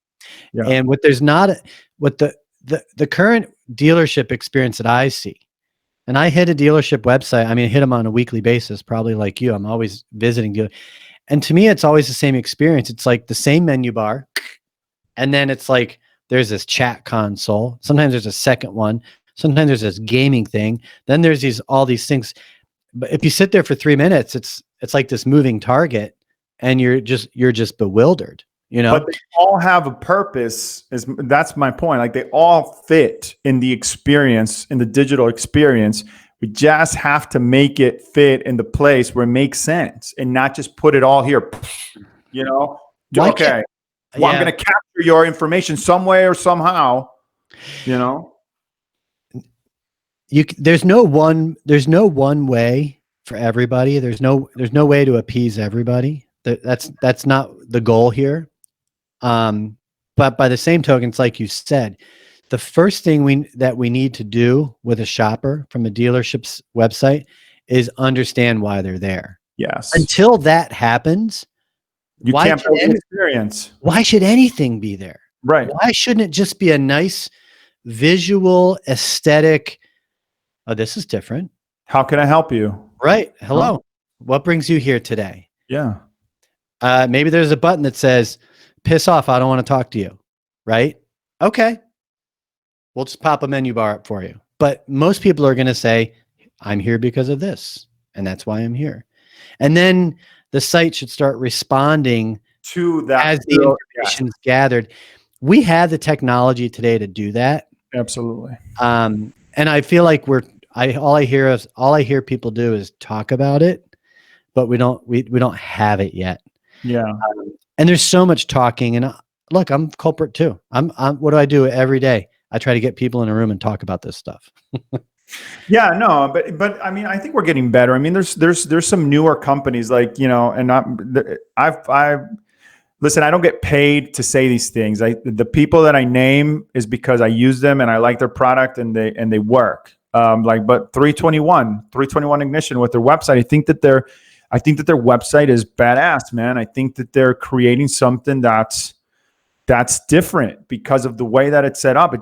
Right. Yeah. And what the current dealership experience that I see, and I hit a dealership website. I mean, I hit them on a weekly basis, probably like you. I'm always visiting dealers. And to me, it's always the same experience. It's like the same menu bar. And then it's like, there's this chat console. Sometimes there's a second one. Sometimes there's this gaming thing. Then there's all these things. But if you sit there for 3 minutes, it's like this moving target, and you're just bewildered. But they all have a purpose. That's my point. Like they all fit in the experience, in the digital experience. We just have to make it fit in the place where it makes sense, and not just put it all here. Okay. Well, I'm going to capture your information some way or somehow. There's no one way for everybody. There's no way to appease everybody. That's not the goal here. But by the same token, it's like you said, the first thing that we need to do with a shopper from a dealership's website is understand why they're there. Yes. Until that happens, you can't build an experience. Why should anything be there? Right. Why shouldn't it just be a nice visual aesthetic? Oh, this is different. How can I help you? Right. Hello. What brings you here today? Yeah. Maybe there's a button that says, piss off, I don't want to talk to you. Right? Okay. We'll just pop a menu bar up for you. But most people are going to say, I'm here because of this, and that's why I'm here. And then the site should start responding to that as the information is gathered. We have the technology today to do that. Absolutely. And I feel like all I hear people do is talk about it, but we don't have it yet. Yeah. And there's so much talking, and look, I'm culprit too. I'm what do I do every day? I try to get people in a room and talk about this stuff. Yeah, no, but I mean, I think we're getting better. I mean, there's some newer companies like, and I've listen, I don't get paid to say these things. The people that I name is because I use them and I like their product and they work. But 321 Ignition with their website, I think that their website is badass, man. I think that they're creating something that's different because of the way that it's set up.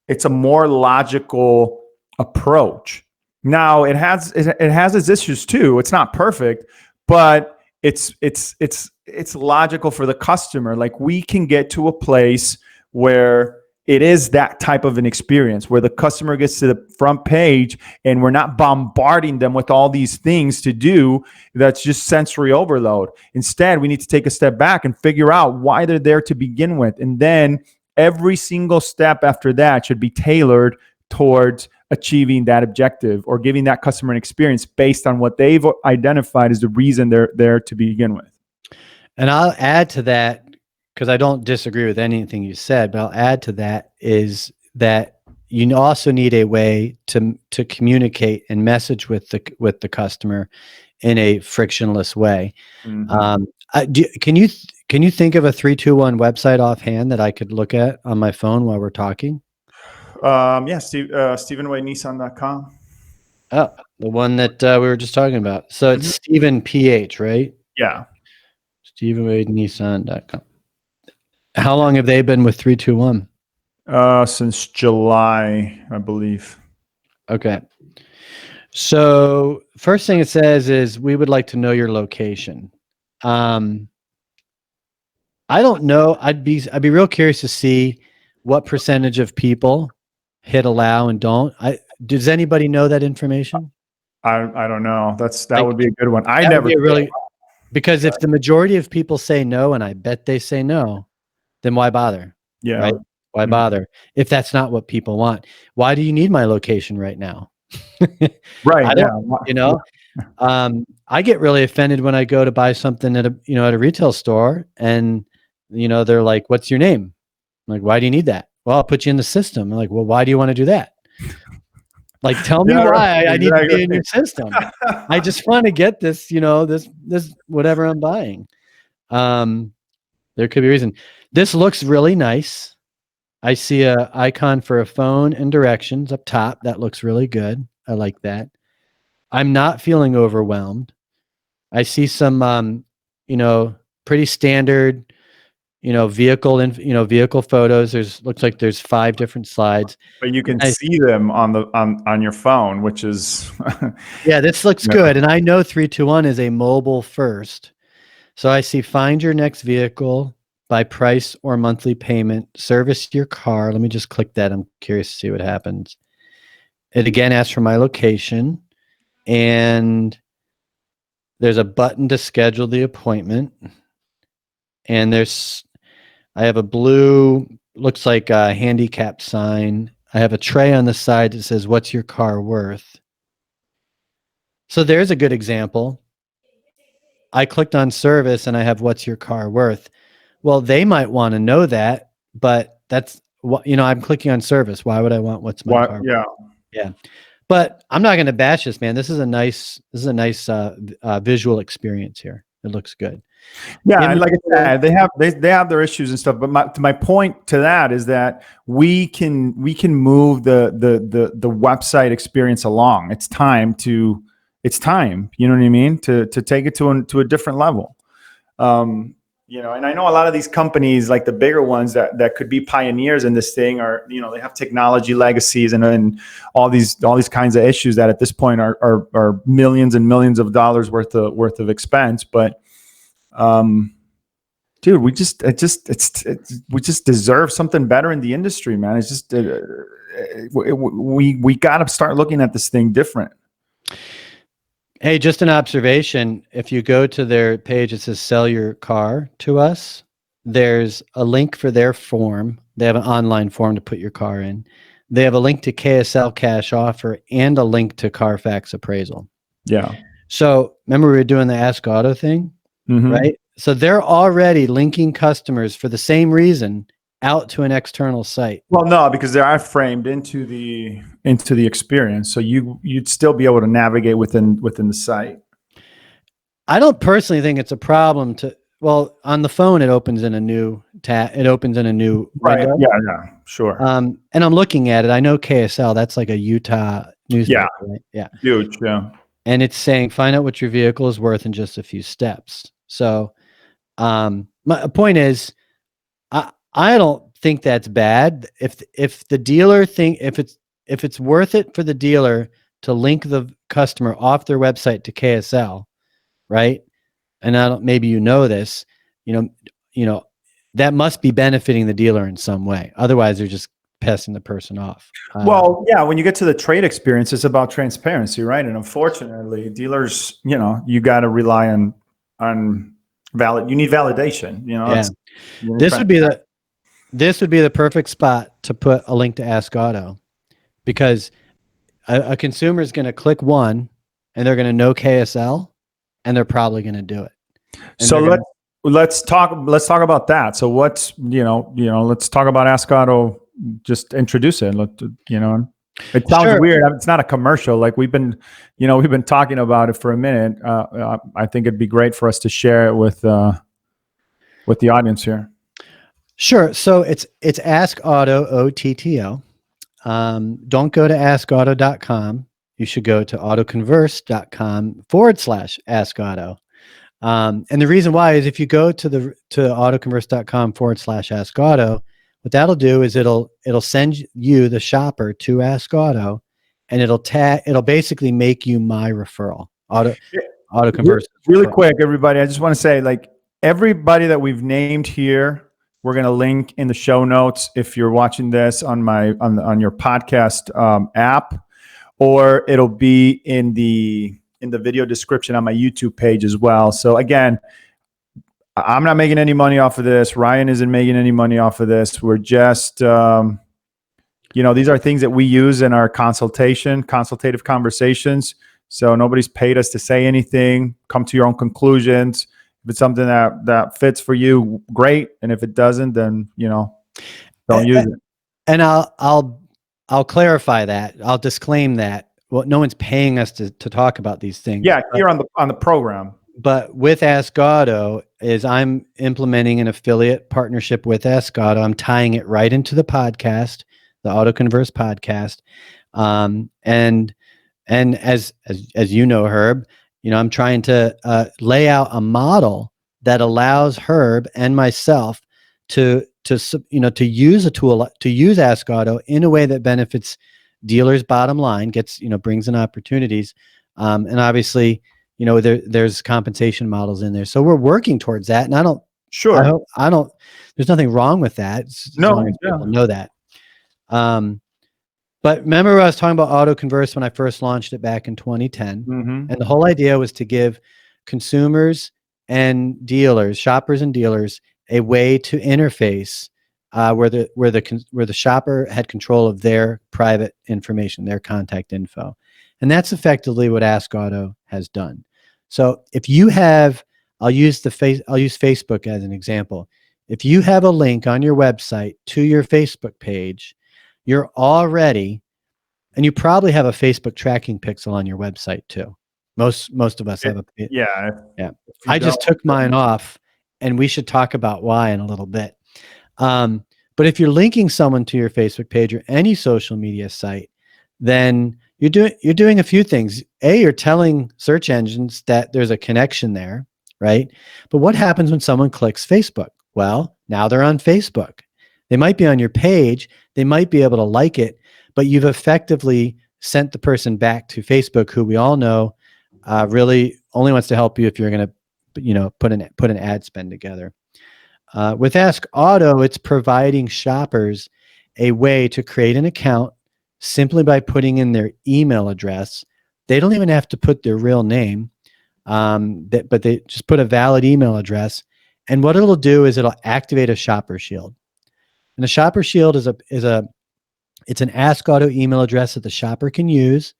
It's a more logical approach. Now it has its issues too. It's not perfect, but it's logical for the customer. Like we can get to a place where it is that type of an experience where the customer gets to the front page and we're not bombarding them with all these things to do. That's just sensory overload. Instead, we need to take a step back and figure out why they're there to begin with. And then every single step after that should be tailored towards achieving that objective or giving that customer an experience based on what they've identified as the reason they're there to begin with. And I'll add to that, because I don't disagree with anything you said, but I'll add to that is that you also need a way to communicate and message with the customer in a frictionless way. Mm-hmm. Can you think of a 321 website offhand that I could look at on my phone while we're talking? StephenWayNissan.com. Oh, the one that we were just talking about. So it's Stephen PH, right? Yeah. SteveWadeNissan.com. How long have they been with 321? Since July, I believe. Okay. So first thing it says is we would like to know your location. I don't know. I'd be real curious to see what percentage of people hit allow and don't. Does anybody know that information? I don't know. That would be a good one. I That would never be because if the majority of people say no, and I bet they say no, then why bother? Yeah. Right? Why bother if that's not what people want? Why do you need my location right now? Right. I don't, I get really offended when I go to buy something at a retail store and, they're like, what's your name? I'm like, why do you need that? Well, I'll put you in the system. I'm like, well, why do you want to do that? Like, tell me why I need to be in your system. I just want to get this, this whatever I'm buying. There could be a reason. This looks really nice. I see a icon for a phone and directions up top. That looks really good. I like that. I'm not feeling overwhelmed. I see some, pretty standard, vehicle photos. Looks like there's 5 different slides. But you can see them on your phone, which is yeah, this looks good. And I know 321 is a mobile first. So I see find your next vehicle by price or monthly payment, service your car. Let me just click that. I'm curious to see what happens. It again asks for my location, and there's a button to schedule the appointment. And I have a blue, looks like a handicap sign. I have a tray on the side that says, what's your car worth? So there's a good example. I clicked on service and I have what's your car worth. Well, they might want to know that, but that's what, I'm clicking on service. Why would I want what's my car worth? Yeah. But I'm not going to bash this, man. This is a nice visual experience here. It looks good. Yeah, and like I said, they have their issues and stuff. But my point to that is that we can move the website experience along. It's time. You know what I mean? To take it to a different level. And I know a lot of these companies, like the bigger ones that could be pioneers in this thing, are they have technology legacies and all these kinds of issues that at this point are millions and millions of dollars worth of expense. But dude, we just deserve something better in the industry, man. It's just we got to start looking at this thing different. Hey, just an observation. If you go to their page, it says sell your car to us. There's a link for their form. They have an online form to put your car in. They have a link to KSL cash offer and a link to Carfax appraisal. Yeah. So remember we were doing the AskOtto thing, right? So they're already linking customers for the same reason out to an external site. Well, no, because they are framed into the experience, so you'd still be able to navigate within the site. I don't personally think it's a problem on the phone. It opens in a new tab. It opens in a new window. Yeah, sure. And I'm looking at it. I know KSL. That's like a Utah newspaper. Yeah, right? Yeah, huge. Yeah, and it's saying find out what your vehicle is worth in just a few steps. So, my point is, I don't think that's bad. If the dealer if it's worth it for the dealer to link the customer off their website to KSL, right? And maybe this, that must be benefiting the dealer in some way. Otherwise, they're just pissing the person off. Well, yeah, when you get to the trade experience, it's about transparency, right? And unfortunately, dealers, you got to rely on you need validation. Yeah. This would be the perfect spot to put a link to AskOtto, because a consumer is going to click one and they're going to know KSL and they're probably going to do it. And so let's talk about that. So what's, let's talk about AskOtto. Just introduce it. It sounds weird. It's not a commercial. Like we've been talking about it for a minute. I think it'd be great for us to share it with the audience here. Sure. So it's AskOtto, OTTO. Don't go to AskOtto.com. You should go to AutoConverse.com /AskOtto. And the reason why is if you go to autoconverse.com/AskOtto, what that'll do is it'll send you, the shopper, to AskOtto, and it'll basically make you my referral. AutoConverse. Really quick, everybody. I just want to say, like, everybody that we've named here, we're going to link in the show notes if you're watching this on your podcast app, or it'll be in the video description on my YouTube page as well. So again, I'm not making any money off of this. Ryan isn't making any money off of this. We're just, these are things that we use in our consultative conversations. So nobody's paid us to say anything. Come to your own conclusions. If it's something that fits for you, great. And if it doesn't, then, don't use it. And I'll clarify that. I'll disclaim that. Well, no one's paying us to talk about these things. Yeah, here on the program. But with AskOtto, is I'm implementing an affiliate partnership with AskOtto. I'm tying it right into the podcast, the AutoConverse podcast. And as you know, Herb, I'm trying to lay out a model that allows Herb and myself to use a tool, to use AskOtto in a way that benefits dealers' bottom line, brings in opportunities, and obviously, there's compensation models in there. So we're working towards that, and I don't. There's nothing wrong with that. People know that. But remember, I was talking about AutoConverse when I first launched it back in 2010, and the whole idea was to give consumers and dealers, shoppers and dealers, a way to interface where the shopper had control of their private information, their contact info, and that's effectively what AskOtto has done. So if you have, I'll use Facebook as an example. If you have a link on your website to your Facebook page, you're already, and you probably have a Facebook tracking pixel on your website too. Most of us have a. Yeah. I just took mine off, and we should talk about why in a little bit. But if you're linking someone to your Facebook page or any social media site, then you're doing a few things. You're telling search engines that there's a connection there, right? But what happens when someone clicks Facebook? Well, now they're on Facebook. They might be on your page. They might be able to like it, but you've effectively sent the person back to Facebook, who we all know really only wants to help you if you're going to, put an ad spend together. With AskOtto, it's providing shoppers a way to create an account simply by putting in their email address. They don't even have to put their real name, but they just put a valid email address. And what it'll do is it'll activate a shopper shield. And a shopper shield it's an AskOtto email address that the shopper can use.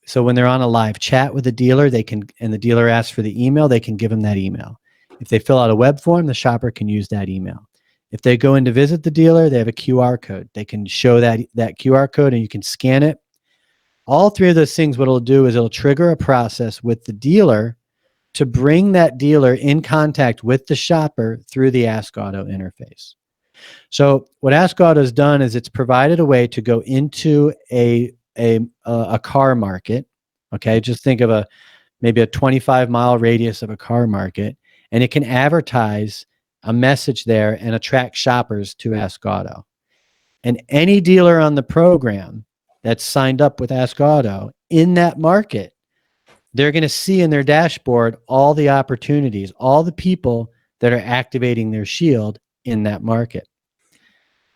So when they're on a live chat with a dealer, and the dealer asks for the email, they can give them that email. If they fill out a web form, the shopper can use that email. If they go in to visit the dealer, they have a QR code. They can show that QR code, and you can scan it. All three of those things, what it'll do is it'll trigger a process with the dealer to bring that dealer in contact with the shopper through the AskOtto interface. So what AskOtto has done is it's provided a way to go into a car market. Okay, just think of maybe a 25-mile radius of a car market, and it can advertise a message there and attract shoppers to AskOtto. And any dealer on the program that's signed up with AskOtto in that market, they're going to see in their dashboard all the opportunities, all the people that are activating their shield in that market.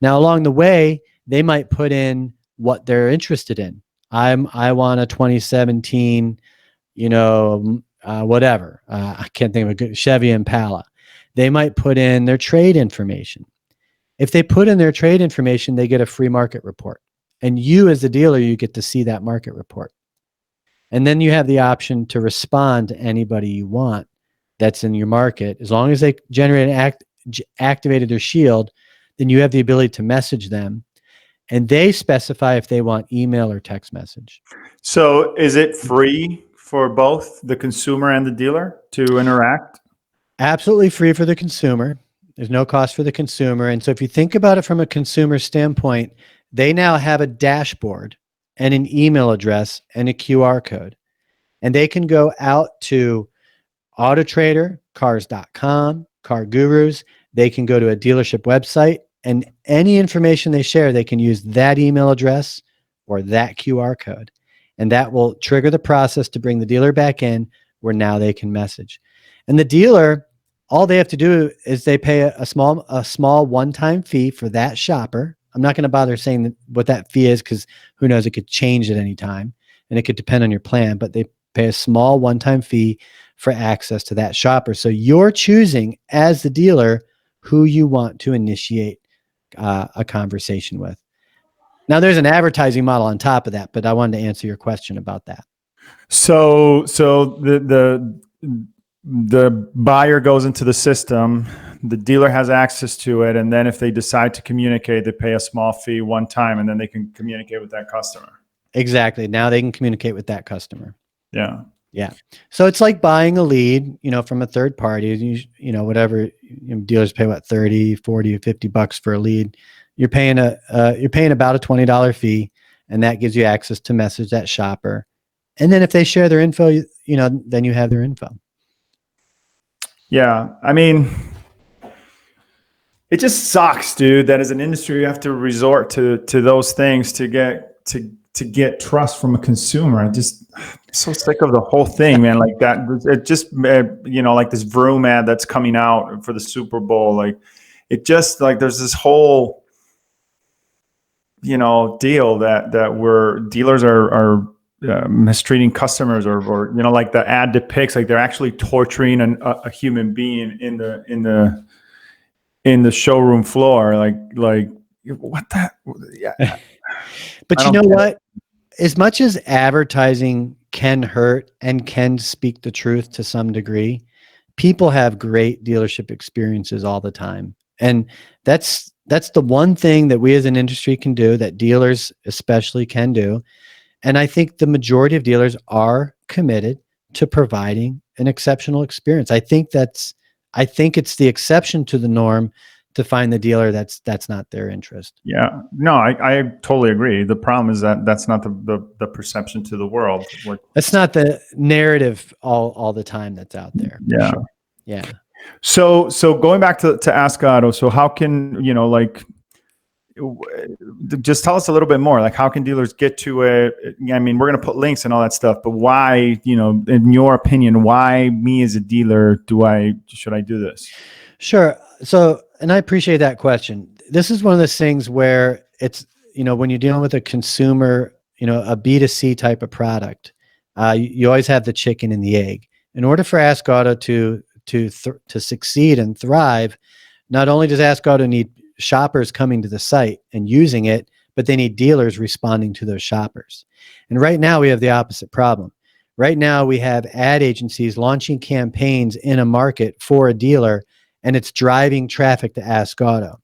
Now, along the way, they might put in what they're interested in. I want a 2017, whatever. I can't think of a good Chevy Impala. They might put in their trade information. If they put in their trade information, they get a free market report. And you, as the dealer, you get to see that market report. And then you have the option to respond to anybody you want that's in your market. As long as they activated their shield, then you have the ability to message them. And they specify if they want email or text message. So is it free for both the consumer and the dealer to interact? Absolutely free for the consumer. There's no cost for the consumer. And so if you think about it from a consumer standpoint, they now have a dashboard and an email address and a QR code. And they can go out to AutoTrader, Cars.com, Car Gurus. They can go to a dealership website, and any information they share, they can use that email address or that QR code. And that will trigger the process to bring the dealer back in, where now they can message. And the dealer, all they have to do is they pay a small one-time fee for that shopper. I'm not going to bother saying what that fee is, because who knows, it could change at any time and it could depend on your plan, but they pay a small one-time fee for access to that shopper. So you're choosing as the dealer who you want to initiate a conversation with. Now there's an advertising model on top of that, but I wanted to answer your question about that. So the buyer goes into the system, the dealer has access to it, and then if they decide to communicate, they pay a small fee one time, and then they can communicate with that customer. Exactly. Now they can communicate with that customer. Yeah. Yeah. So it's like buying a lead, from a third party, whatever, dealers pay what, 30, 40, 50 bucks for a lead. You're paying about a $20 fee, and that gives you access to message that shopper. And then if they share their info, then you have their info. Yeah. I mean, it just sucks, dude, that as an industry, you have to resort to those things to get trust from a consumer. I'm so sick of the whole thing, man. Like that, it just, like this Vroom ad that's coming out for the Super Bowl. Like it just like, there's this whole, deal that dealers are mistreating customers or like the ad depicts, like they're actually torturing a human being in the showroom floor. Like what the, yeah. But you know what? As much as advertising can hurt and can speak the truth to some degree, people have great dealership experiences all the time. And that's the one thing that we as an industry can do, that dealers especially can do. And I think the majority of dealers are committed to providing an exceptional experience. I think it's the exception to the norm to find the dealer that's not their interest. Yeah, no, I totally agree. The problem is that's not the perception to the world. That's not the narrative all the time that's out there. Yeah. Sure. Yeah. So going back to AskOtto, so how can, just tell us a little bit more, like how can dealers get to it? I mean, we're going to put links and all that stuff, but why, in your opinion, why me as a dealer, should I do this? Sure. So, and I appreciate that question. This is one of those things where it's, when you're dealing with a consumer, a B2C type of product, you always have the chicken and the egg. In order for AskOtto to succeed and thrive, not only does AskOtto need shoppers coming to the site and using it, but they need dealers responding to those shoppers. And right now we have the opposite problem. Right now we have ad agencies launching campaigns in a market for a dealer, and it's driving traffic to AskOtto.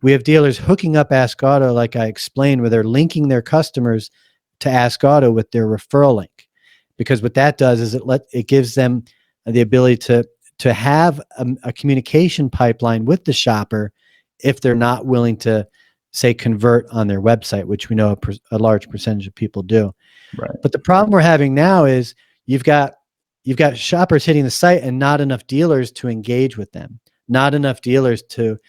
We have dealers hooking up AskOtto, like I explained, where they're linking their customers to AskOtto with their referral link. Because what that does is it gives them the ability to have a communication pipeline with the shopper if they're not willing to, say, convert on their website, which we know a large percentage of people do. Right. But the problem we're having now is you've got shoppers hitting the site and not enough dealers to engage with them, not enough dealers to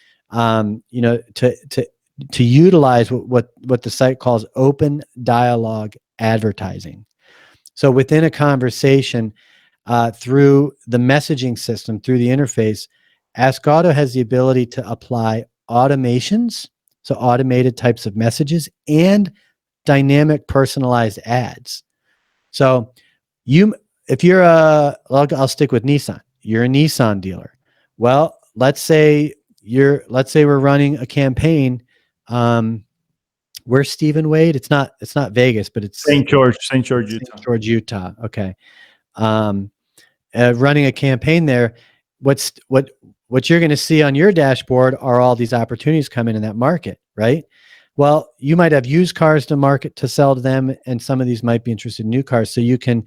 utilize what the site calls open dialogue advertising. So within a conversation, through the messaging system, through the interface, AskOtto has the ability to apply automations, so automated types of messages, and dynamic personalized ads. So if you're I'll stick with Nissan. You're a Nissan dealer. Well, let's say we're running a campaign. Where's Stephen Wade? It's not Vegas, but it's St. George, Utah. St. George, Utah. Okay. Running a campaign there. What you're going to see on your dashboard are all these opportunities coming in that market, right? Well, you might have used cars to market to sell to them, and some of these might be interested in new cars. So you can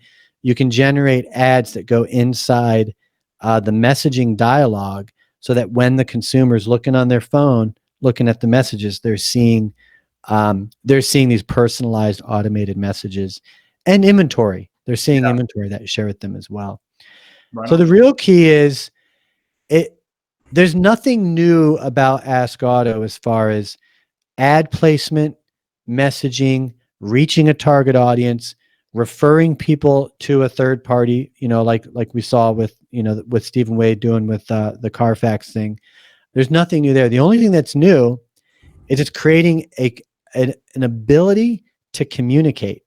generate ads that go inside the messaging dialogue, so that when the consumer's looking on their phone, looking at the messages, they're seeing these personalized automated messages and inventory. They're seeing inventory that you share with them as well. Right So on. the real key is there's nothing new about AskOtto as far as ad placement, messaging, reaching a target audience, referring people to a third party, like we saw with, with Stephen Wade doing with the Carfax thing. There's nothing new there. The only thing that's new is it's creating an ability to communicate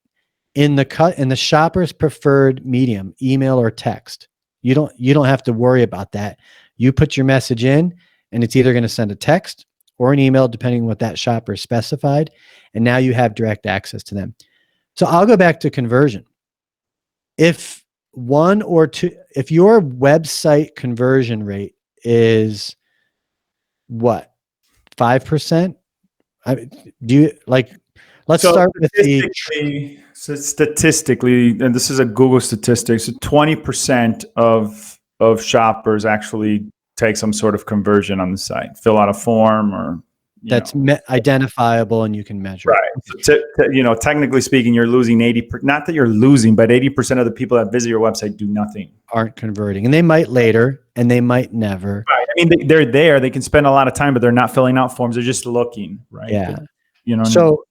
in the shopper's preferred medium, email or text. You don't have to worry about that. You put your message in, and it's either going to send a text or an email, depending on what that shopper specified. And now you have direct access to them. So I'll go back to conversion. If your website conversion rate is what, 5%? Let's start with statistically, and this is a Google statistic. So 20% of shoppers actually take some sort of conversion on the site, fill out a form, or that's identifiable and you can measure. Right. So technically speaking, you're losing 80%. Not that you're losing, but 80% of the people that visit your website do nothing. Aren't converting, and they might later, and they might never. Right. I mean, they're there. They can spend a lot of time, but they're not filling out forms. They're just looking. Right. Yeah. So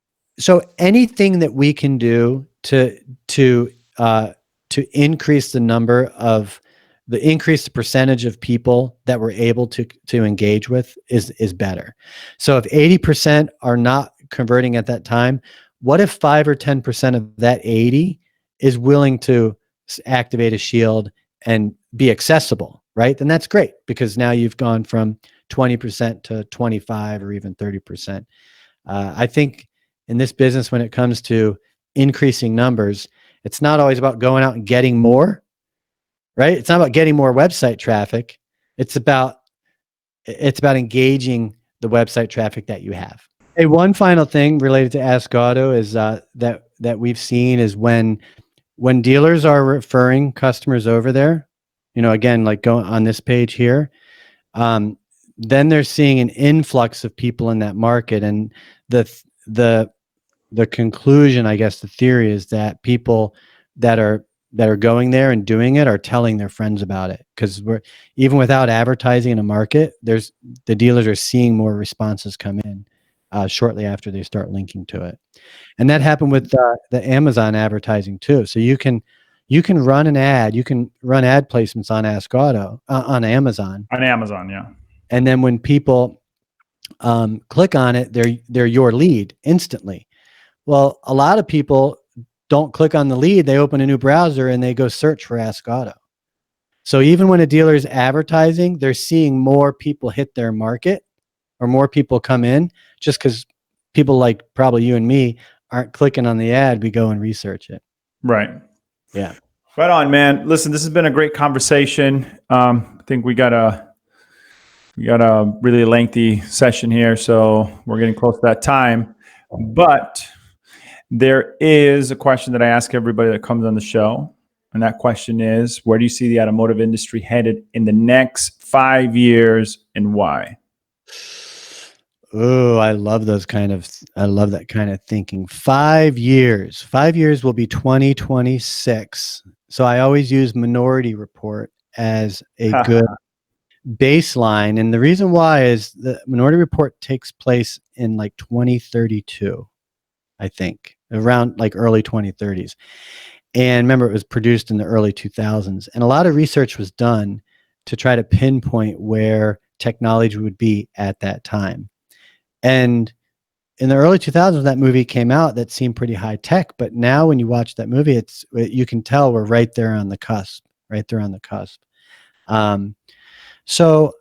anything that we can do to increase the percentage of people that we're able to engage with is better. So if 80% are not converting at that time, what if 5 or 10% of that 80 is willing to activate a shield and be accessible, right? Then that's great, because now you've gone from 20% to 25 or even 30%. I think in this business, when it comes to increasing numbers, it's not always about going out and getting more, right? It's not about getting more website traffic. It's about engaging the website traffic that you have. Hey, one final thing related to AskOtto is that we've seen is when dealers are referring customers over there, again, like going on this page here, then they're seeing an influx of people in that market, and the conclusion, I guess, the theory is that people that are going there and doing it are telling their friends about it, because we're, even without advertising in a market, the dealers are seeing more responses come in shortly after they start linking to it. And that happened with the Amazon advertising too. So you can run an ad, you can run ad placements on AskOtto on Amazon. On Amazon, yeah. And then when people click on it, they're your lead instantly. Well, a lot of people don't click on the lead. They open a new browser and they go search for AskOtto. So even when a dealer is advertising, they're seeing more people hit their market or more people come in, just because people like probably you and me aren't clicking on the ad. We go and research it. Right. Yeah. Right on, man. Listen, this has been a great conversation. I think we got a really lengthy session here, so we're getting close to that time. But there is a question that I ask everybody that comes on the show, and that question is, where do you see the automotive industry headed in the next 5 years, and why? Oh, I love that kind of thinking. 5 years. 5 years will be 2026. So I always use Minority Report as a good baseline. And the reason why is the Minority Report takes place in like 2032, I think, around like early 2030s. And remember, it was produced in the early 2000s. And a lot of research was done to try to pinpoint where technology would be at that time. And in the early 2000s, that movie came out that seemed pretty high tech. But now when you watch that movie, you can tell we're right there on the cusp. So,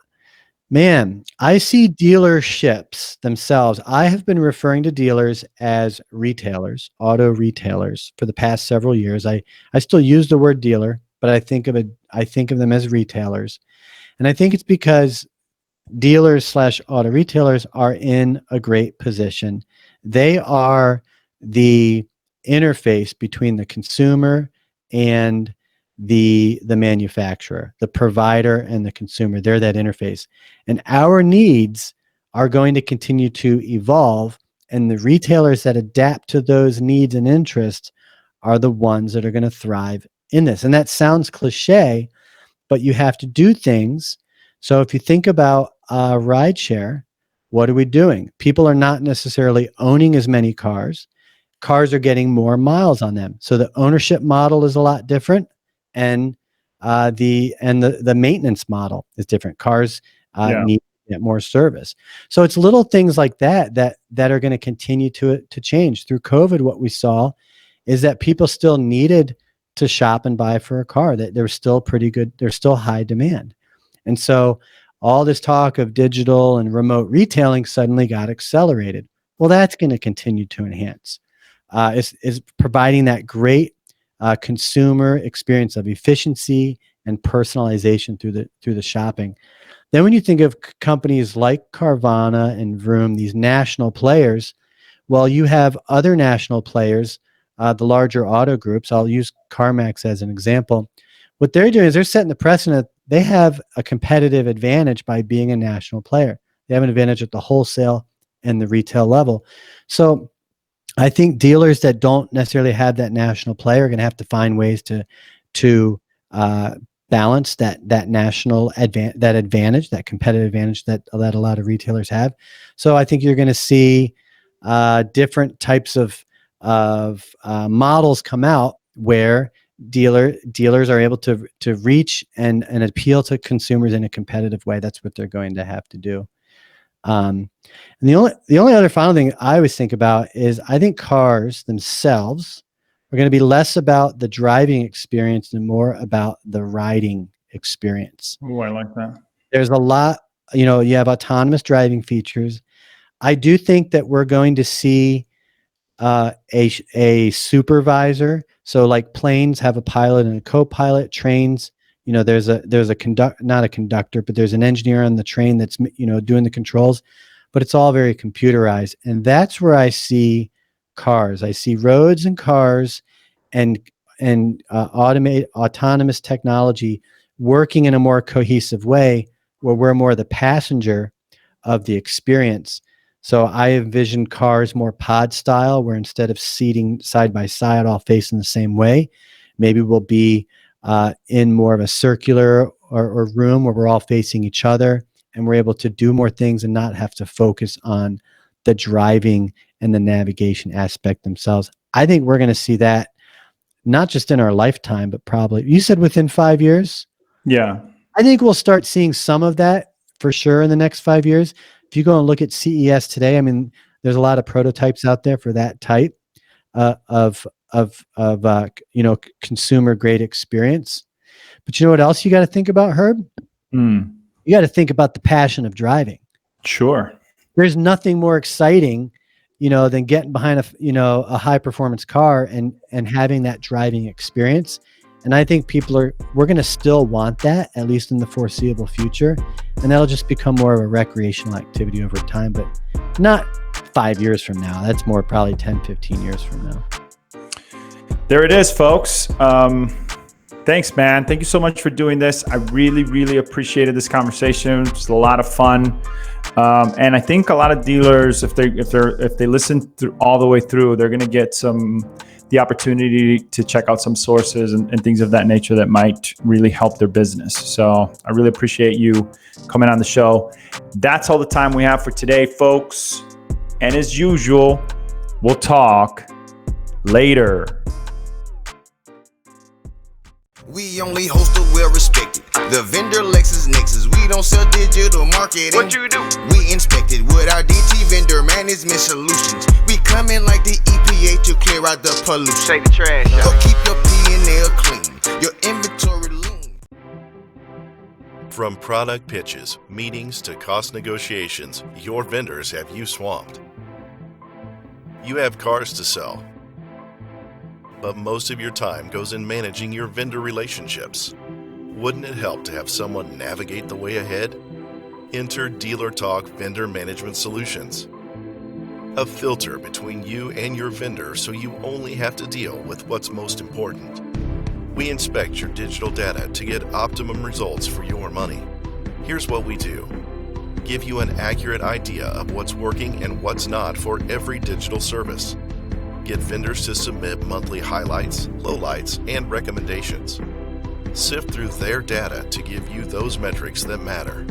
man, I see dealerships themselves. I have been referring to dealers as retailers, auto retailers, for the past several years. I still use the word dealer, but I think of them as retailers. And I think it's because dealers/auto retailers are in a great position. They are the interface between the consumer and the manufacturer, the provider and the consumer. They're that interface. And our needs are going to continue to evolve, and the retailers that adapt to those needs and interests are the ones that are going to thrive in this. And that sounds cliche, but you have to do things. So if you think about rideshare, what are we doing? People are not necessarily owning as many cars. Cars are getting more miles on them. So the ownership model is a lot different, and the maintenance model is different. Cars need to get more service. So it's little things like that are going to continue to change. Through COVID, what we saw is that people still needed to shop and buy for a car, that there's still pretty good, there's still high demand. And so all this talk of digital and remote retailing suddenly got accelerated. Well, that's going to continue to enhance. Is providing that great consumer experience of efficiency and personalization through the shopping. Then when you think of companies like Carvana and Vroom, these national players, well, you have other national players, the larger auto groups. I'll use CarMax as an example. What they're doing is they're setting the precedent. They have a competitive advantage by being a national player. They have an advantage at the wholesale and the retail level. So I think dealers that don't necessarily have that national player are going to have to find ways to balance that national advantage, that competitive advantage that a lot of retailers have. So I think you're going to see different types of models come out where dealers are able to reach and appeal to consumers in a competitive way. That's what they're going to have to do. And the only other final thing I always think about is I think cars themselves are going to be less about the driving experience and more about the riding experience. Oh, I like that. There's a lot, you have autonomous driving features. I do think that we're going to see a supervisor. So like planes have a pilot and a co-pilot. Trains, there's not a conductor, but there's an engineer on the train that's, doing the controls, but it's all very computerized. And that's where I see cars. I see roads and cars and autonomous technology working in a more cohesive way where we're more the passenger of the experience. So I envision cars more pod style, where instead of seating side by side, all facing the same way, maybe we'll be in more of a circular or room where we're all facing each other, and we're able to do more things and not have to focus on the driving and the navigation aspect themselves. I think we're going to see that not just in our lifetime, but probably, you said within 5 years? Yeah. I think we'll start seeing some of that for sure in the next 5 years. If you go and look at CES today, I mean, there's a lot of prototypes out there for that type of consumer grade experience. But you know what else you got to think about, Herb? You got to think about the passion of driving. Sure. There's nothing more exciting, than getting behind a high performance car and having that driving experience. And I think we're going to still want that, at least in the foreseeable future. And that'll just become more of a recreational activity over time, but not 5 years from now. That's more probably 10, 15 years from now. There it is, folks. Thanks, man. Thank you so much for doing this. I really, really appreciated this conversation. It's a lot of fun. And I think a lot of dealers, if they listen through all the way through, they're going to get the opportunity to check out some sources and things of that nature that might really help their business. So I really appreciate you coming on the show. That's all the time we have for today, folks. And as usual, we'll talk later. We only host a well-respected. The vendor LexisNexis. We don't sell digital marketing. What you do? We inspect it with our DT vendor management solutions. We come in like the EPA to clear out the pollution. Take the trash out. Go keep your P&L clean. Your inventory lean. From product pitches, meetings to cost negotiations, your vendors have you swamped. You have cars to sell, but most of your time goes in managing your vendor relationships. Wouldn't it help to have someone navigate the way ahead? Enter Dealer Talk Vendor Management Solutions. A filter between you and your vendor so you only have to deal with what's most important. We inspect your digital data to get optimum results for your money. Here's what we do. Give you an accurate idea of what's working and what's not for every digital service. Get vendors to submit monthly highlights, lowlights, and recommendations. Sift through their data to give you those metrics that matter.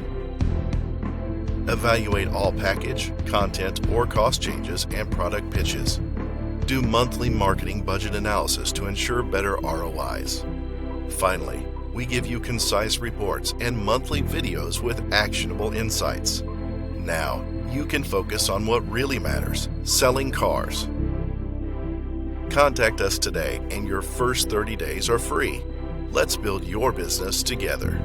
Evaluate all package, content, or cost changes and product pitches. Do monthly marketing budget analysis to ensure better ROIs. Finally, we give you concise reports and monthly videos with actionable insights. Now, you can focus on what really matters: selling cars. Contact us today, and your first 30 days are free. Let's build your business together.